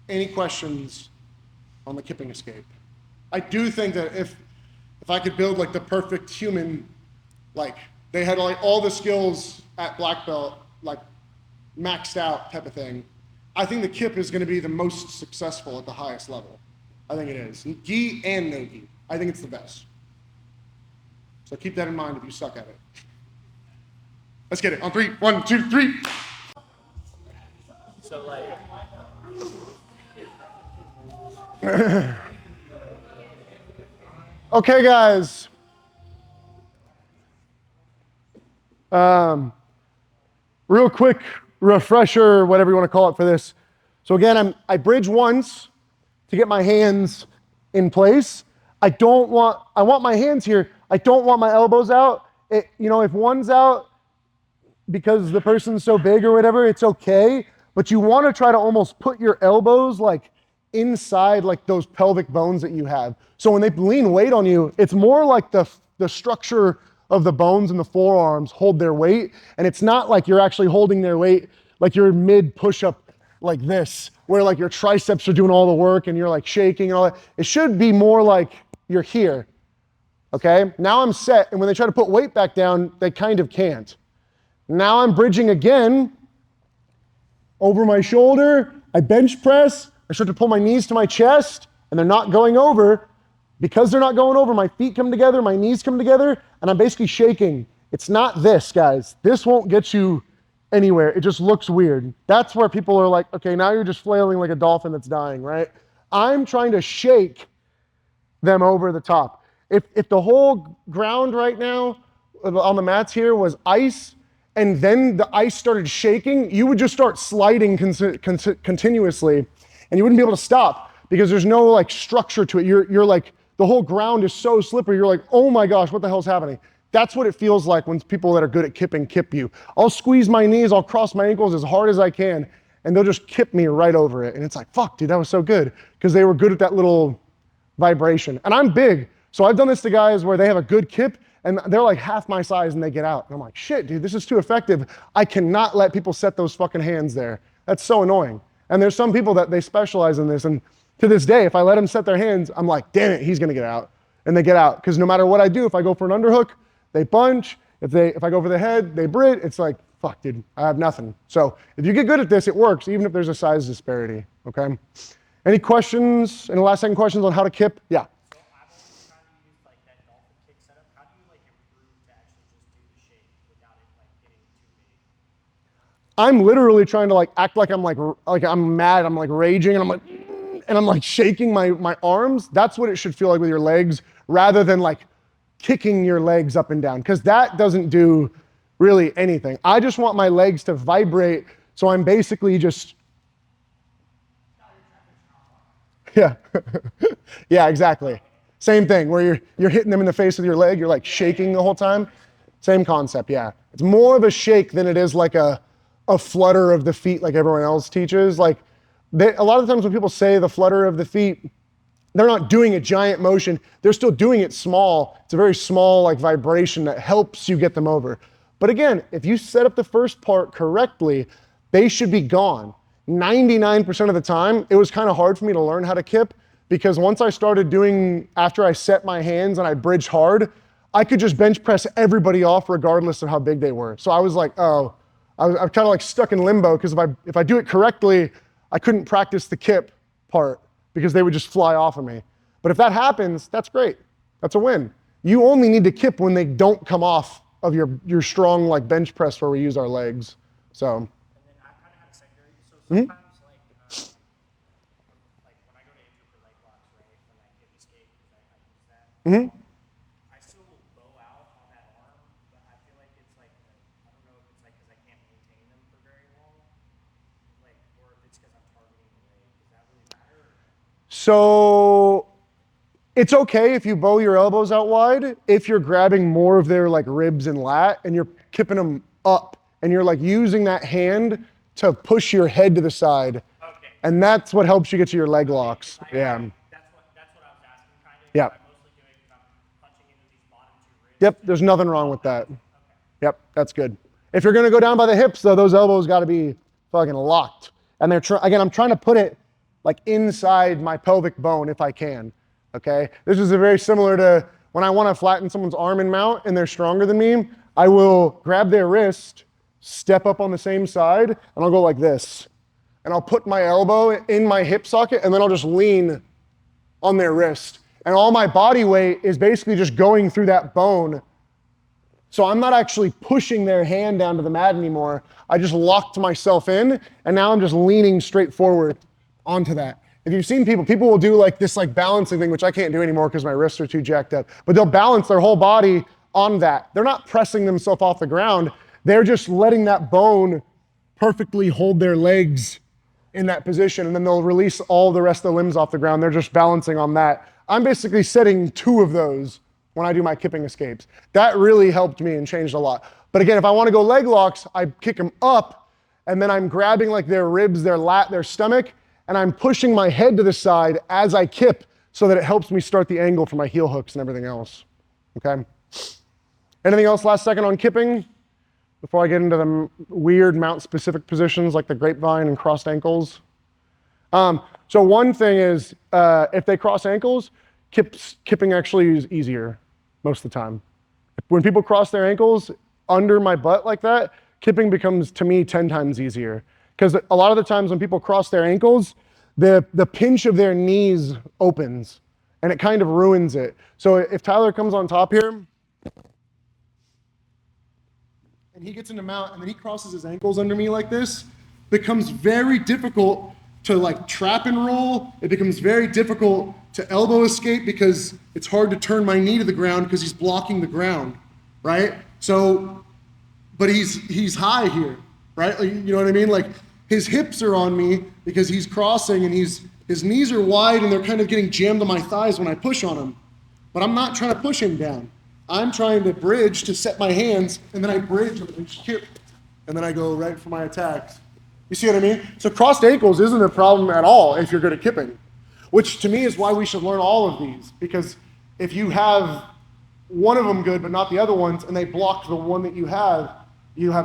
S1: Any questions on the kipping escape? I do think that if I could build like the perfect human, like they had like all the skills at black belt, like maxed out type of thing, I think the kip is gonna be the most successful at the highest level. I think it is. Gi and no gi. I think it's the best. So keep that in mind if you suck at it. Let's get it on 3. 1, 2, 3.
S2: So like,
S1: Okay, guys. Real quick refresher, whatever you want to call it for this. So again, I bridge once to get my hands in place. I want my hands here. I don't want my elbows out. If one's out because the person's so big or whatever, it's okay. But you want to try to almost put your elbows like inside like those pelvic bones that you have. So when they lean weight on you, it's more like the structure of the bones in the forearms hold their weight. And it's not like you're actually holding their weight like you're mid push-up like this, where like your triceps are doing all the work and you're like shaking and all that. It should be more like you're here. Okay, now I'm set, and when they try to put weight back down, they kind of can't. Now I'm bridging again, over my shoulder, I bench press, I start to pull my knees to my chest, and they're not going over. Because they're not going over, my feet come together, my knees come together, and I'm basically shaking. It's not this, guys. This won't get you anywhere. It just looks weird. That's where people are like, okay, now you're just flailing like a dolphin that's dying, right? I'm trying to shake them over the top. If the whole ground right now on the mats here was ice, and then the ice started shaking, you would just start sliding continuously, and you wouldn't be able to stop because there's no like structure to it. You're like, the whole ground is so slippery. You're like, oh my gosh, what the hell's happening? That's what it feels like when people that are good at kipping kip you. I'll squeeze my knees, I'll cross my ankles as hard as I can, and they'll just kip me right over it. And it's like, fuck, dude, that was so good, because they were good at that little vibration. And I'm big, so I've done this to guys where they have a good kip, and they're like half my size and they get out. And I'm like, shit, dude, this is too effective. I cannot let people set those fucking hands there. That's so annoying. And there's some people that they specialize in this, and to this day, if I let them set their hands, I'm like, damn it, he's gonna get out. And they get out, because no matter what I do, if I go for an underhook, they bunch. If I go for the head, they brit. It's like, fuck, dude, I have nothing. So if you get good at this, it works, even if there's a size disparity, okay? Any questions, any last second questions on how to kip? Yeah.
S2: so I've always tried to use like that dolphin kick setup. How do you like improve to actually just do the shake without it like getting too big?
S1: I'm literally trying to like act like I'm mad, I'm like raging, and I'm like shaking my arms. That's what it should feel like with your legs, rather than like kicking your legs up and down, because that doesn't do really anything. I just want my legs to vibrate, so I'm basically just, yeah, yeah, exactly. Same thing, where you're hitting them in the face with your leg, you're like shaking the whole time. Same concept, yeah. It's more of a shake than it is like a flutter of the feet like everyone else teaches. Like a lot of times when people say the flutter of the feet, they're not doing a giant motion. They're still doing it small. It's a very small like vibration that helps you get them over. But again, if you set up the first part correctly, they should be gone. 99% of the time, it was kind of hard for me to learn how to kip because once I started doing, after I set my hands and I bridged hard, I could just bench press everybody off regardless of how big they were. So I was like, oh, I was kind of like stuck in limbo because if I do it correctly, I couldn't practice the kip part because they would just fly off of me. But if that happens, that's great. That's a win. You only need to kip when they don't come off of your strong like bench press where we use our legs. So.
S2: And then I kind of had a secondary. So sometimes like when I go to injury for leg locks, right, when I kip escape, because I use that. I still will bow out on that arm, but I feel like it's like I don't know if it's like because I can't maintain them for very long, like or if it's because I'm targeting the leg. Does that really matter?
S1: So it's okay if you bow your elbows out wide if you're grabbing more of their like ribs and lat and you're kipping them up and you're like using that hand to push your head to the side.
S2: Okay.
S1: And that's what helps you get to your leg locks. Yeah.
S2: That's what I was asking kind of.
S1: Yeah.
S2: I'm mostly doing because I'm punching into these bottom two ribs.
S1: Yep, there's nothing wrong with that. Yep, that's good. If you're gonna go down by the hips though, those elbows gotta be fucking locked. And again, I'm trying to put it like inside my pelvic bone if I can, okay? This is very similar to when I wanna flatten someone's arm and mount and they're stronger than me, I will grab their wrist, step up on the same side, and I'll go like this. And I'll put my elbow in my hip socket and then I'll just lean on their wrist. And all my body weight is basically just going through that bone. So I'm not actually pushing their hand down to the mat anymore. I just locked myself in and now I'm just leaning straight forward onto that. If you've seen people will do like this like balancing thing, which I can't do anymore because my wrists are too jacked up, but they'll balance their whole body on that. They're not pressing themselves off the ground. They're just letting that bone perfectly hold their legs in that position and then they'll release all the rest of the limbs off the ground. They're just balancing on that. I'm basically setting 2 of those when I do my kipping escapes. That really helped me and changed a lot. But again, if I want to go leg locks, I kick them up and then I'm grabbing like their ribs, their lat, their stomach, and I'm pushing my head to the side as I kip so that it helps me start the angle for my heel hooks and everything else, okay? Anything else last second on kipping before I get into the weird mount-specific positions like the grapevine and crossed ankles? So one thing is, if they cross ankles, kipping actually is easier most of the time. When people cross their ankles under my butt like that, kipping becomes, to me, 10 times easier. Because a lot of the times when people cross their ankles, the pinch of their knees opens and it kind of ruins it. So if Tyler comes on top here and he gets into mount and then he crosses his ankles under me like this, it becomes very difficult to like trap and roll. It becomes very difficult to elbow escape because it's hard to turn my knee to the ground because he's blocking the ground, right? So, but he's high here, right? Like, you know what I mean? Like his hips are on me because he's crossing and his knees are wide and they're kind of getting jammed on my thighs when I push on him. But I'm not trying to push him down. I'm trying to bridge to set my hands and then I bridge and kip and then I go right for my attacks. You see what I mean? So crossed ankles isn't a problem at all if you're good at kipping, which to me is why we should learn all of these, because if you have one of them good but not the other ones and they block the one that you have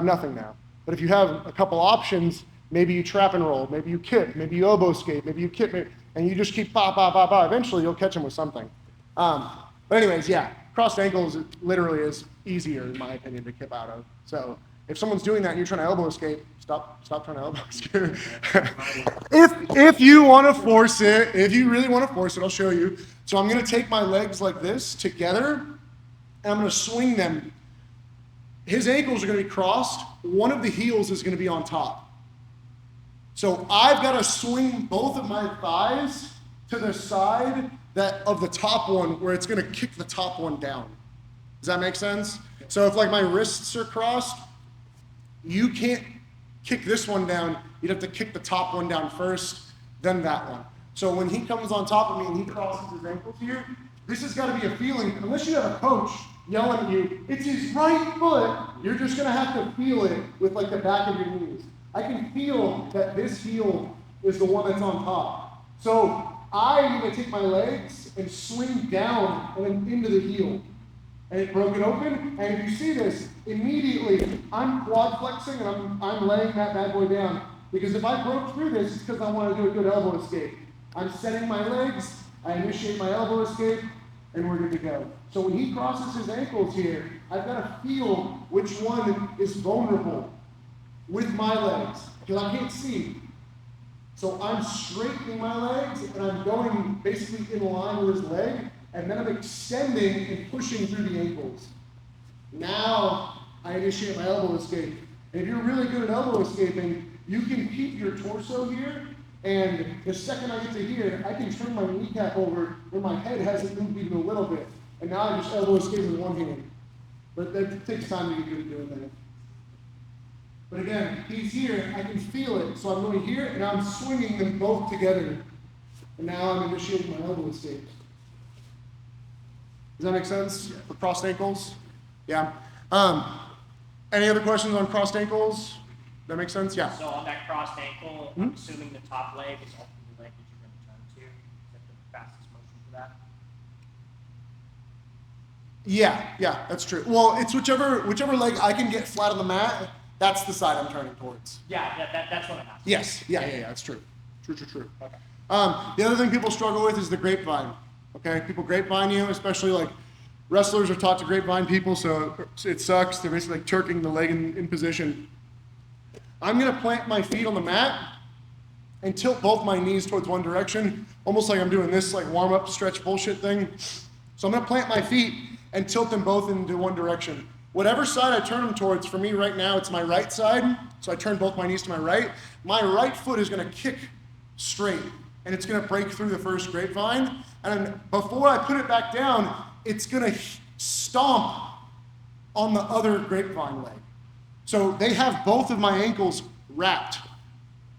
S1: nothing now. But if you have a couple options, maybe you trap and roll, maybe you kip, maybe you elbow escape, maybe you kip, and you just keep eventually you'll catch them with something. But anyways, yeah, crossed ankles literally is easier in my opinion to kip out of. So if someone's doing that and you're trying to elbow escape, stop trying to elbow escape. if you want to force it, if you really want to force it, I'll show you. So I'm going to take my legs like this together, and I'm going to swing them. His ankles are going to be crossed. One of the heels is going to be on top. So I've got to swing both of my thighs to the side of the top one where it's going to kick the top one down. Does that make sense? So if like my wrists are crossed, you can't kick this one down. You'd have to kick the top one down first, then that one. So when he comes on top of me and he crosses his ankles here, this has got to be a feeling. Unless you have a coach yelling at you, it's his right foot, you're just going to have to feel it with like the back of your knees. I can feel that this heel is the one that's on top. So I'm gonna take my legs and swing down and then into the heel. And it broke it open, and if you see this, immediately I'm quad flexing and I'm laying that bad boy down. Because if I broke through this, it's because I want to do a good elbow escape. I'm setting my legs, I initiate my elbow escape, and we're good to go. So when he crosses his ankles here, I've got to feel which one is vulnerable with my legs, because I can't see. So I'm straightening my legs, and I'm going basically in line with his leg, and then I'm extending and pushing through the ankles. Now I initiate my elbow escape. And if you're really good at elbow escaping, you can keep your torso here, and the second I get to here, I can turn my kneecap over where my head hasn't moved even a little bit. And now I just elbow escape with one hand. But that takes time to get good at doing that. But again, he's here, I can feel it. So I'm going here, and I'm swinging them both together. And now I'm initiating my elbow escape. Does that make sense? For crossed ankles? Yeah. Any other questions on crossed ankles? That makes sense? Yeah.
S2: So on that crossed ankle, I'm assuming the top leg is ultimately the leg that you're going to turn to. Is that the fastest motion for that?
S1: Yeah, that's true. Well, it's whichever leg I can get flat on the mat, that's the side I'm turning towards.
S2: Yeah, that's what I'm asking.
S1: Yes, yeah, that's true. True.
S2: Okay.
S1: The other thing people struggle with is the grapevine. Okay, people grapevine you, especially like wrestlers are taught to grapevine people, so it sucks. They're basically like turking the leg in position. I'm gonna plant my feet on the mat and tilt both my knees towards one direction, almost like I'm doing this like warm-up stretch bullshit thing. So I'm gonna plant my feet and tilt them both into one direction. Whatever side I turn them towards, for me right now, it's my right side. So I turn both my knees to my right. My right foot is gonna kick straight, and it's gonna break through the first grapevine. And before I put it back down, it's gonna stomp on the other grapevine leg. So they have both of my ankles wrapped.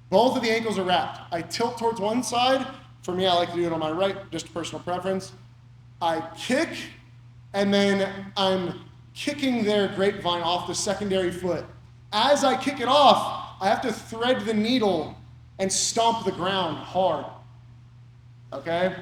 S1: Both of the ankles are wrapped. I tilt towards one side. For me, I like to do it on my right, just personal preference. I kick, and then I'm kicking their grapevine off the secondary foot. As I kick it off, I have to thread the needle and stomp the ground hard. Okay?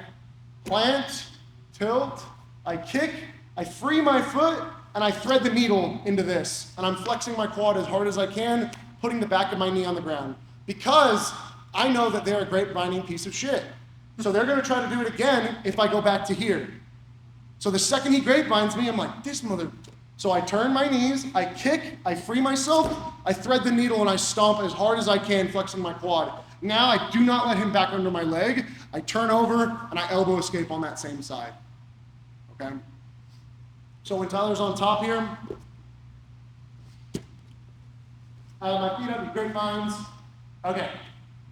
S1: Plant, tilt, I kick, I free my foot, and I thread the needle into this. And I'm flexing my quad as hard as I can, putting the back of my knee on the ground. Because I know that they're a grapevining piece of shit. So they're gonna try to do it again if I go back to here. So the second he grapevines me, I'm like, this mother. So I turn my knees, I kick, I free myself, I thread the needle, and I stomp as hard as I can, flexing my quad. Now I do not let him back under my leg. I turn over, and I elbow escape on that same side. Okay? So when Tyler's on top here, I have my feet up, the grapevines. Okay,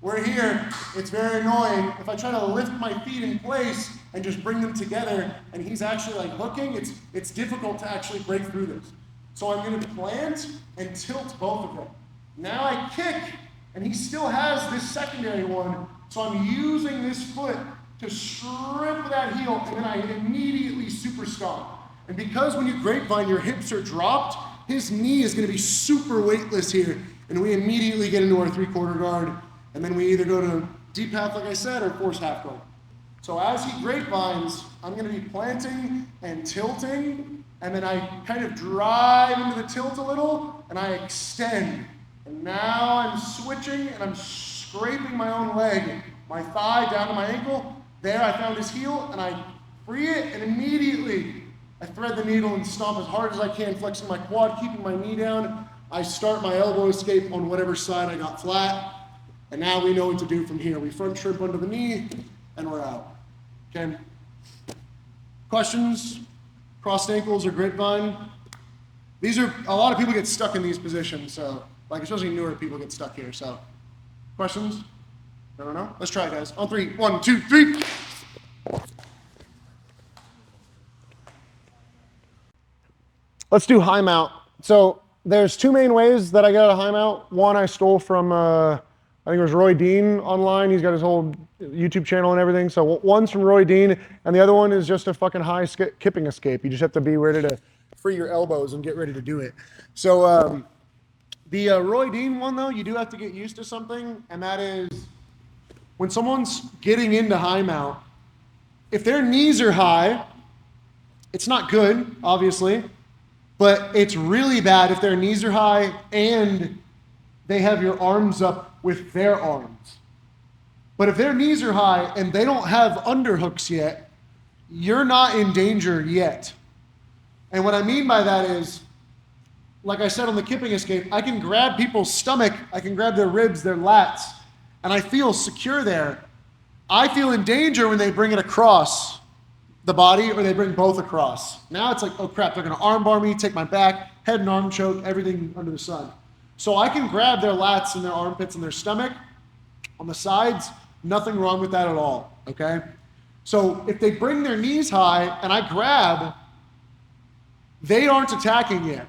S1: we're here. It's very annoying. If I try to lift my feet in place and just bring them together, and he's actually like hooking, it's difficult to actually break through this. So I'm gonna plant and tilt both of them. Now I kick, and he still has this secondary one, so I'm using this foot to strip that heel, and then I immediately super stomp. And because when you grapevine, your hips are dropped, his knee is gonna be super weightless here, and we immediately get into our 3/4 guard, and then we either go to deep half, like I said, or force half guard. So as he grapevines, I'm gonna be planting and tilting, and then I kind of drive into the tilt a little, and I extend. And now I'm switching, and I'm scraping my own leg, my thigh down to my ankle. There I found his heel, and I free it, and immediately I thread the needle and stomp as hard as I can, flexing my quad, keeping my knee down. I start my elbow escape on whatever side I got flat. And now we know what to do from here. We front shrimp under the knee, and we're out. Okay? Questions? Crossed ankles or grapevine? These are, a lot of people get stuck in these positions, so, like especially newer people get stuck here, so. Questions? I don't know. Let's try it, guys. On 3, 1, 2, 3. Let's do high mount. So there's two main ways that I get a high mount. One I stole from, I think it was Roy Dean online. He's got his whole YouTube channel and everything. So one's from Roy Dean, and the other one is just a fucking high kipping escape. You just have to be ready to free your elbows and get ready to do it. So the Roy Dean one, though, you do have to get used to something, and that is when someone's getting into high mount, if their knees are high, it's not good, obviously, but it's really bad if their knees are high and they have your arms up with their arms. But if their knees are high and they don't have underhooks yet, you're not in danger yet. And what I mean by that is, like I said on the kipping escape, I can grab people's stomach, I can grab their ribs, their lats, and I feel secure there. I feel in danger when they bring it across the body or they bring both across. Now it's like, oh crap, they're gonna armbar me, take my back, head and arm choke, everything under the sun. So I can grab their lats and their armpits and their stomach on the sides, nothing wrong with that at all, okay? So if they bring their knees high and I grab, they aren't attacking yet.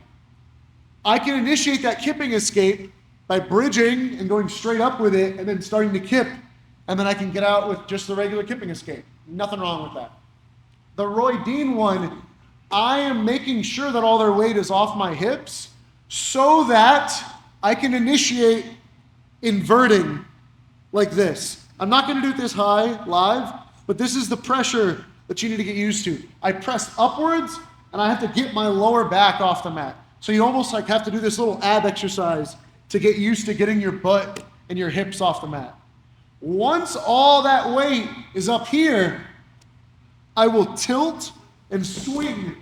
S1: I can initiate that kipping escape by bridging and going straight up with it and then starting to kip, and then I can get out with just the regular kipping escape. Nothing wrong with that. The Roy Dean one, I am making sure that all their weight is off my hips so that I can initiate inverting like this. I'm not gonna do this high live, but this is the pressure that you need to get used to. I press upwards and I have to get my lower back off the mat. So you almost like have to do this little ab exercise to get used to getting your butt and your hips off the mat. Once all that weight is up here, I will tilt and swing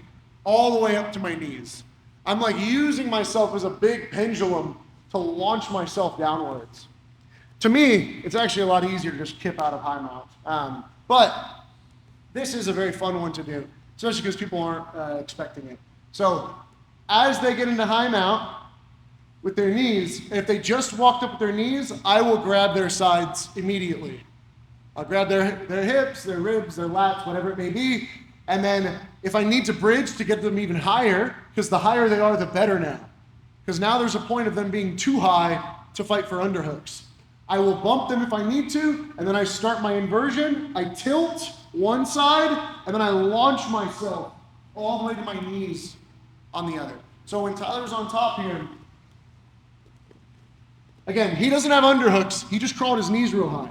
S1: all the way up to my knees. I'm like using myself as a big pendulum to launch myself downwards. To me, it's actually a lot easier to just kip out of high mount. But this is a very fun one to do, especially because people aren't expecting it. So as they get into high mount with their knees, if they just walked up with their knees, I will grab their sides immediately. I'll grab their hips, their ribs, their lats, whatever it may be. And then if I need to bridge to get them even higher, because the higher they are, the better now. Because now there's a point of them being too high to fight for underhooks. I will bump them if I need to, and then I start my inversion. I tilt one side, and then I launch myself all the way to my knees on the other. So when Tyler's on top here, again, he doesn't have underhooks. He just crawled his knees real high.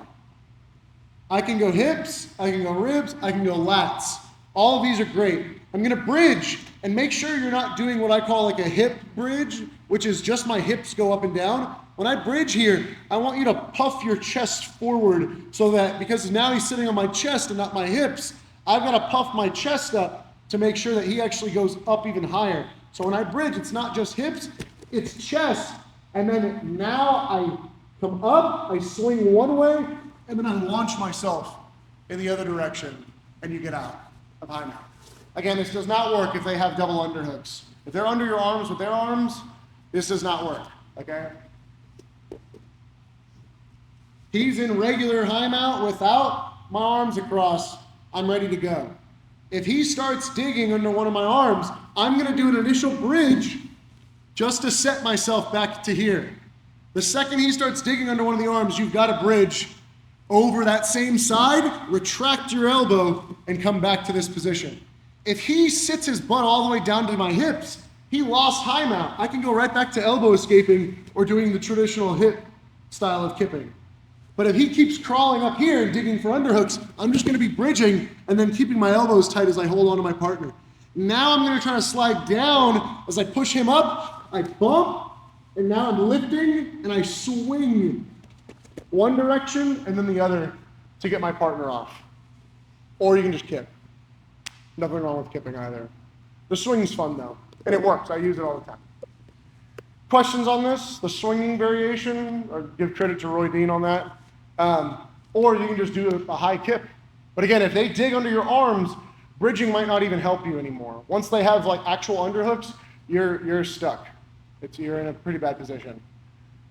S1: I can go hips, I can go ribs, I can go lats. All of these are great. I'm gonna bridge and make sure you're not doing what I call like a hip bridge, which is just my hips go up and down. When I bridge here, I want you to puff your chest forward so that, because now he's sitting on my chest and not my hips, I've gotta puff my chest up to make sure that he actually goes up even higher. So when I bridge, it's not just hips, it's chest. And then now I come up, I swing one way, and then I launch myself in the other direction, and you get out of high mount. Again, this does not work if they have double underhooks. If they're under your arms with their arms, this does not work, okay? He's in regular high mount without my arms across, I'm ready to go. If he starts digging under one of my arms, I'm gonna do an initial bridge just to set myself back to here. The second he starts digging under one of the arms, you've got to bridge over that same side, retract your elbow, and come back to this position. If he sits his butt all the way down to my hips, he lost high mount. I can go right back to elbow escaping or doing the traditional hip style of kipping. But if he keeps crawling up here and digging for underhooks, I'm just gonna be bridging and then keeping my elbows tight as I hold on to my partner. Now I'm gonna try to slide down. As I push him up, I bump, and now I'm lifting and I swing one direction and then the other to get my partner off. Or you can just kip. Nothing wrong with kipping either. The swing's fun though, and it works. I use it all the time. Questions on this? The swinging variation, or give credit to Roy Dean on that. Or you can just do a high kip. But again, if they dig under your arms, bridging might not even help you anymore. Once they have like actual underhooks, you're stuck. You're in a pretty bad position.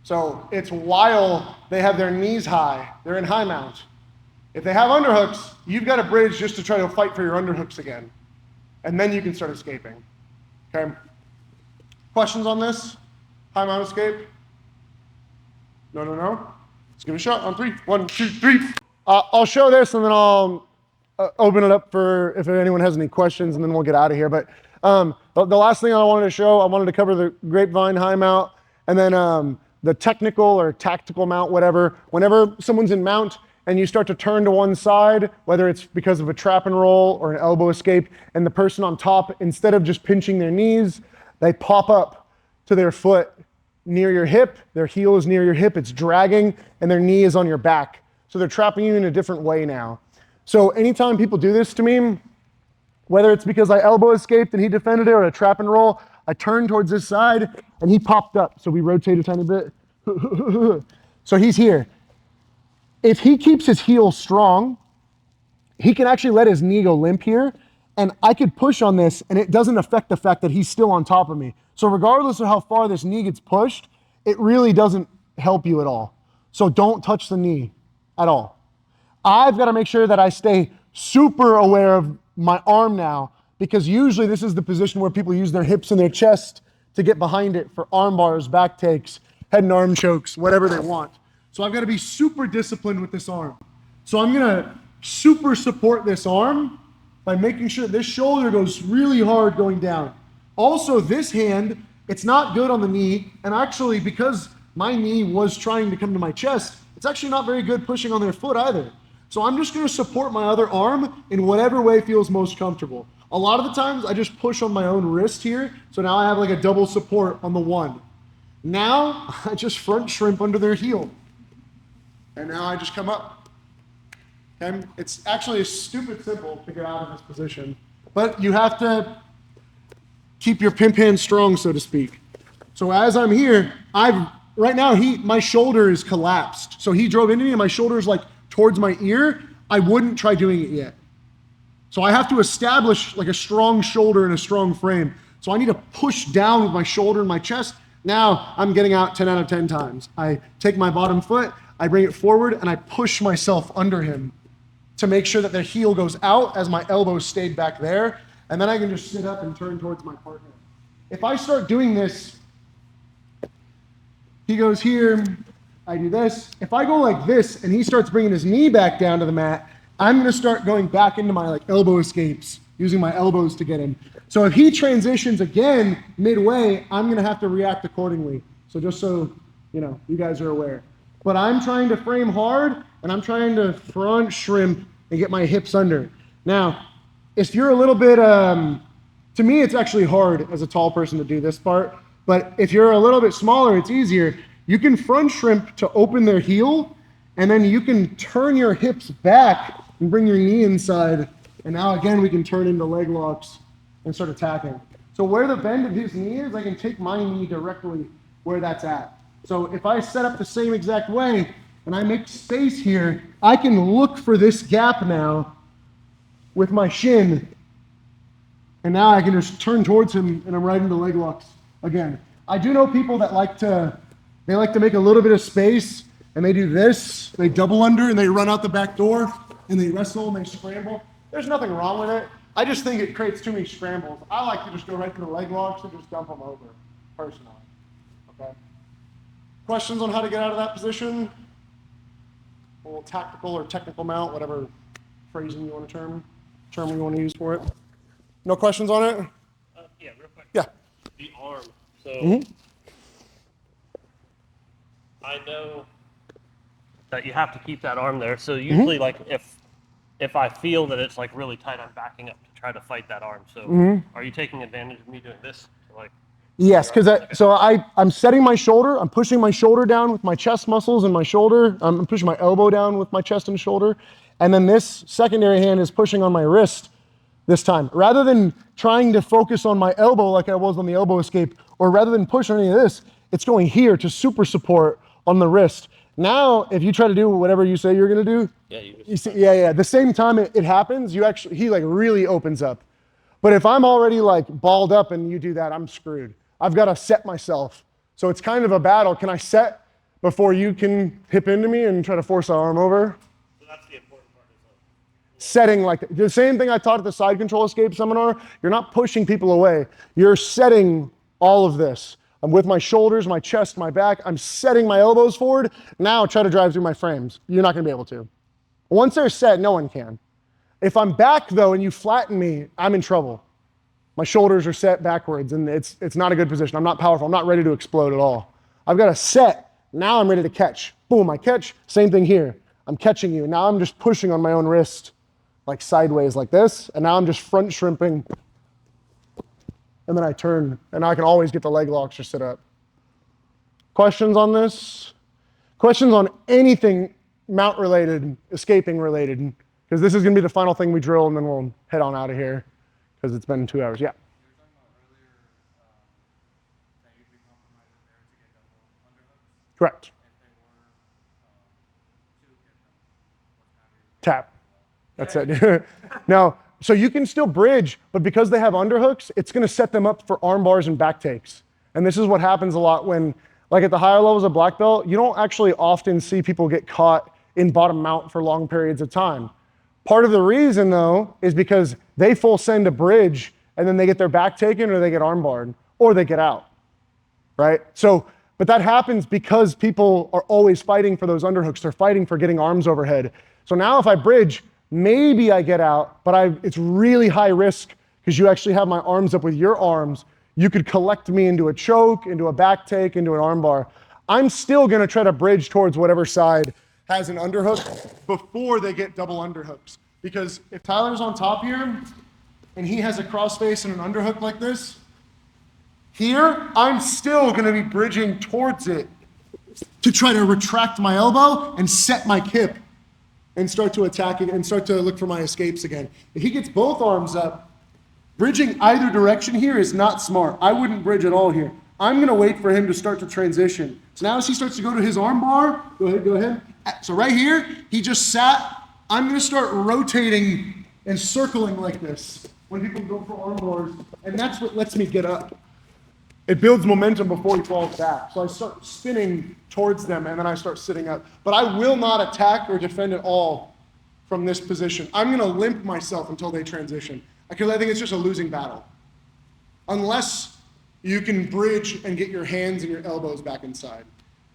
S1: So it's while they have their knees high, they're in high mount. If they have underhooks, you've got to bridge just to try to fight for your underhooks again. And then you can start escaping. Okay? Questions on this? High mount escape? No. Let's give it a shot on 3. 1, 2, 3. I'll show this and then I'll open it up for if anyone has any questions, and then we'll get out of here. But the last thing I wanted to show, I wanted to cover the grapevine high mount, and then the technical or tactical mount, whatever. Whenever someone's in mount, and you start to turn to one side, whether it's because of a trap and roll or an elbow escape, and the person on top, instead of just pinching their knees, they pop up to their foot near your hip, their heel is near your hip, it's dragging, and their knee is on your back. So they're trapping you in a different way now. So anytime people do this to me, whether it's because I elbow escaped and he defended it, or a trap and roll, I turned towards this side and he popped up. So we rotate a tiny bit. So he's here. If he keeps his heel strong, he can actually let his knee go limp here, and I could push on this and it doesn't affect the fact that he's still on top of me. So regardless of how far this knee gets pushed, it really doesn't help you at all. So don't touch the knee at all. I've got to make sure that I stay super aware of my arm now, because usually this is the position where people use their hips and their chest to get behind it for arm bars, back takes, head and arm chokes, whatever they want. So I've got to be super disciplined with this arm. So I'm going to super support this arm by making sure this shoulder goes really hard going down. Also, this hand, it's not good on the knee, and actually because my knee was trying to come to my chest, it's actually not very good pushing on their foot either. So I'm just going to support my other arm in whatever way feels most comfortable. A lot of the times I just push on my own wrist here, so now I have like a double support on the one. Now I just front shrimp under their heel. And now I just come up. Okay? It's actually stupid simple to get out of this position, but you have to keep your pimp hand strong, so to speak. So as I'm here, right now my shoulder is collapsed. So he drove into me and my shoulder is like towards my ear. I wouldn't try doing it yet. So I have to establish like a strong shoulder and a strong frame. So I need to push down with my shoulder and my chest. Now I'm getting out 10 out of 10 times. I take my bottom foot, I bring it forward, and I push myself under him to make sure that the heel goes out as my elbow stayed back there. And then I can just sit up and turn towards my partner. If I start doing this, he goes here, I do this. If I go like this and he starts bringing his knee back down to the mat, I'm going to start going back into my like elbow escapes, using my elbows to get him. So if he transitions again midway, I'm going to have to react accordingly. So just so you guys are aware. But I'm trying to frame hard, and I'm trying to front shrimp and get my hips under. Now, if you're a little bit, to me it's actually hard as a tall person to do this part, but if you're a little bit smaller, it's easier. You can front shrimp to open their heel, and then you can turn your hips back and bring your knee inside, and now again we can turn into leg locks and start attacking. So where the bend of his knee is, I can take my knee directly where that's at. So if I set up the same exact way and I make space here, I can look for this gap now with my shin, and now I can just turn towards him and I'm right into leg locks again. I do know people that like to make a little bit of space, and they do this, they double under and they run out the back door and they wrestle and they scramble. There's nothing wrong with it. I just think it creates too many scrambles. I like to just go right to the leg locks and just dump them over, personally. Okay. Questions on how to get out of that position? A little tactical or technical mount, whatever phrasing you want to term you want to use for it. No questions on it?
S3: Yeah, real quick.
S1: Yeah.
S3: The arm. So I know that you have to keep that arm there. So usually, like if I feel that it's like really tight, I'm backing up to try to fight that arm. So are you taking advantage of me doing this? Like.
S1: Yes, because I'm setting my shoulder, I'm pushing my shoulder down with my chest muscles and my shoulder, I'm pushing my elbow down with my chest and shoulder, and then this secondary hand is pushing on my wrist this time. Rather than trying to focus on my elbow like I was on the elbow escape, or rather than push on any of this, it's going here to super support on the wrist. Now, if you try to do whatever you say you're gonna do, the same time it happens, he like really opens up. But if I'm already like balled up and you do that, I'm screwed. I've got to set myself. So it's kind of a battle. Can I set before you can hip into me and try to force our arm over?
S3: So that's the important part.
S1: Setting like the same thing I taught at the side control escape seminar. You're not pushing people away. You're setting all of this. I'm with my shoulders, my chest, my back. I'm setting my elbows forward. Now try to drive through my frames. You're not going to be able to. Once they're set, no one can. If I'm back though and you flatten me, I'm in trouble. My shoulders are set backwards and it's not a good position. I'm not powerful. I'm not ready to explode at all. I've got to set. Now I'm ready to catch. Boom, I catch. Same thing here. I'm catching you. Now I'm just pushing on my own wrist, like sideways like this. And now I'm just front shrimping. And then I turn, and I can always get the leg locks or sit up. Questions on this? Questions on anything mount related, escaping related? Because this is going to be the final thing we drill, and then we'll head on out of here because it's been 2 hours. Yeah. Correct. Tap. That's it. Now, so you can still bridge, but because they have underhooks, it's going to set them up for arm bars and back takes. And this is what happens a lot when, like at the higher levels of black belt, you don't actually often see people get caught in bottom mount for long periods of time. Part of the reason, though, is because they full send a bridge, and then they get their back taken, or they get arm barred, or they get out, right? So, but that happens because people are always fighting for those underhooks. They're fighting for getting arms overhead. So now if I bridge, maybe I get out, but it's really high risk because you actually have my arms up with your arms. You could collect me into a choke, into a back take, into an arm bar. I'm still gonna try to bridge towards whatever side has an underhook before they get double underhooks. Because if Tyler's on top here and he has a crossface and an underhook like this, here, I'm still gonna be bridging towards it to try to retract my elbow and set my kip and start to attack it and start to look for my escapes again. If he gets both arms up, bridging either direction here is not smart. I wouldn't bridge at all here. I'm gonna wait for him to start to transition. So now as he starts to go to his arm bar, go ahead. So right here, he just sat. I'm gonna start rotating and circling like this when people go for arm bars, and that's what lets me get up. It builds momentum before he falls back. So I start spinning towards them, and then I start sitting up. But I will not attack or defend at all from this position. I'm gonna limp myself until they transition, because I think it's just a losing battle. Unless you can bridge and get your hands and your elbows back inside.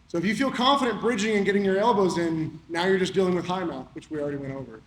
S1: So if you feel confident bridging and getting your elbows in, now you're just dealing with high mount, which we already went over.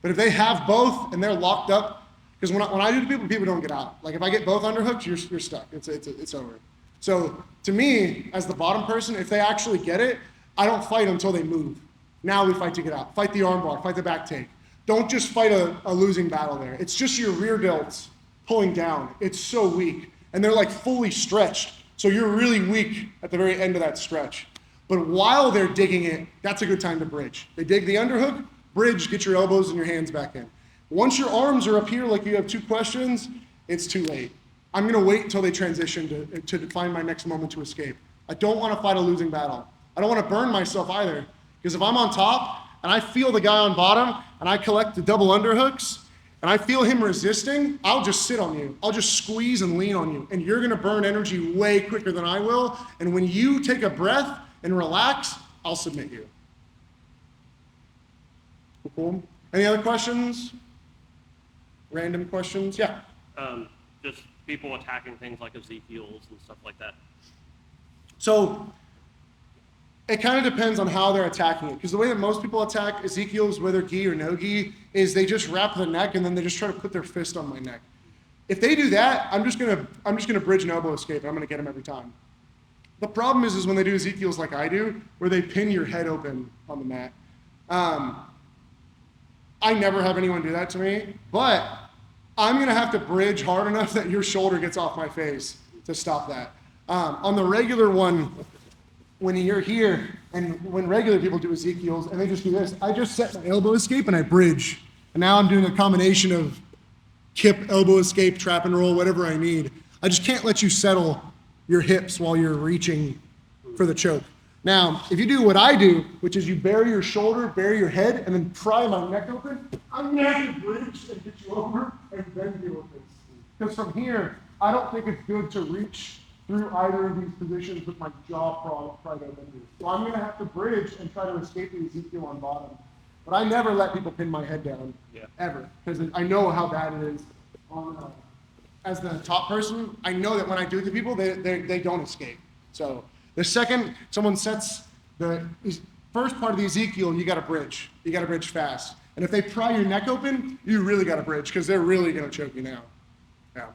S1: But if they have both and they're locked up, because when I do to people don't get out. Like if I get both underhooks, you're stuck. It's over. So to me, as the bottom person, if they actually get it, I don't fight until they move. Now we fight to get out. Fight the arm bar, fight the back take. Don't just fight a losing battle there. It's just your rear delts pulling down. It's so weak. And they're like fully stretched. So you're really weak at the very end of that stretch. But while they're digging it, that's a good time to bridge. They dig the underhook, bridge, get your elbows and your hands back in. Once your arms are up here, like you have 2 questions, it's too late. I'm gonna wait until they transition to find my next moment to escape. I don't wanna fight a losing battle. I don't wanna burn myself either, because if I'm on top and I feel the guy on bottom and I collect the double underhooks and I feel him resisting, I'll just sit on you. I'll just squeeze and lean on you, and you're gonna burn energy way quicker than I will, and when you take a breath and relax, I'll submit you. Cool. Any other questions? Random questions? Yeah.
S3: Just people attacking things like Ezekiel's and stuff like that.
S1: So it kind of depends on how they're attacking it, because the way that most people attack Ezekiel's, whether gi or no gi, is they just wrap the neck and then they just try to put their fist on my neck. If they do that, I'm just gonna bridge an elbow escape, and I'm gonna get them every time. The problem is when they do Ezekiel's like I do, where they pin your head open on the mat. I never have anyone do that to me, but I'm gonna have to bridge hard enough that your shoulder gets off my face to stop that. On the regular one, when you're here, and when regular people do Ezekiel's and they just do this, I just set my elbow escape and I bridge. And now I'm doing a combination of kip, elbow escape, trap and roll, whatever I need. I just can't let you settle your hips while you're reaching for the choke. Now, if you do what I do, which is you bury your shoulder, bury your head, and then pry my neck open, I'm gonna have to bridge and get you over and then deal with this. Because from here, I don't think it's good to reach through either of these positions with my jaw pried open. So I'm gonna have to bridge and try to escape the Ezekiel on bottom. But I never let people pin my head down, ever, because I know how bad it is. As the top person, I know that when I do it to people, they don't escape. So the second someone sets the first part of the Ezekiel, you gotta bridge. You gotta bridge fast. And if they pry your neck open, you really gotta bridge, because they're really gonna choke you now. Yeah.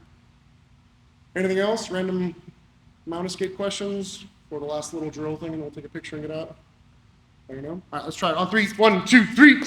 S1: Anything else? Random mount escape questions for the last little drill thing, and we'll take a picture and get out. There you go. All right, let's try it on 3. 1, 2, 3.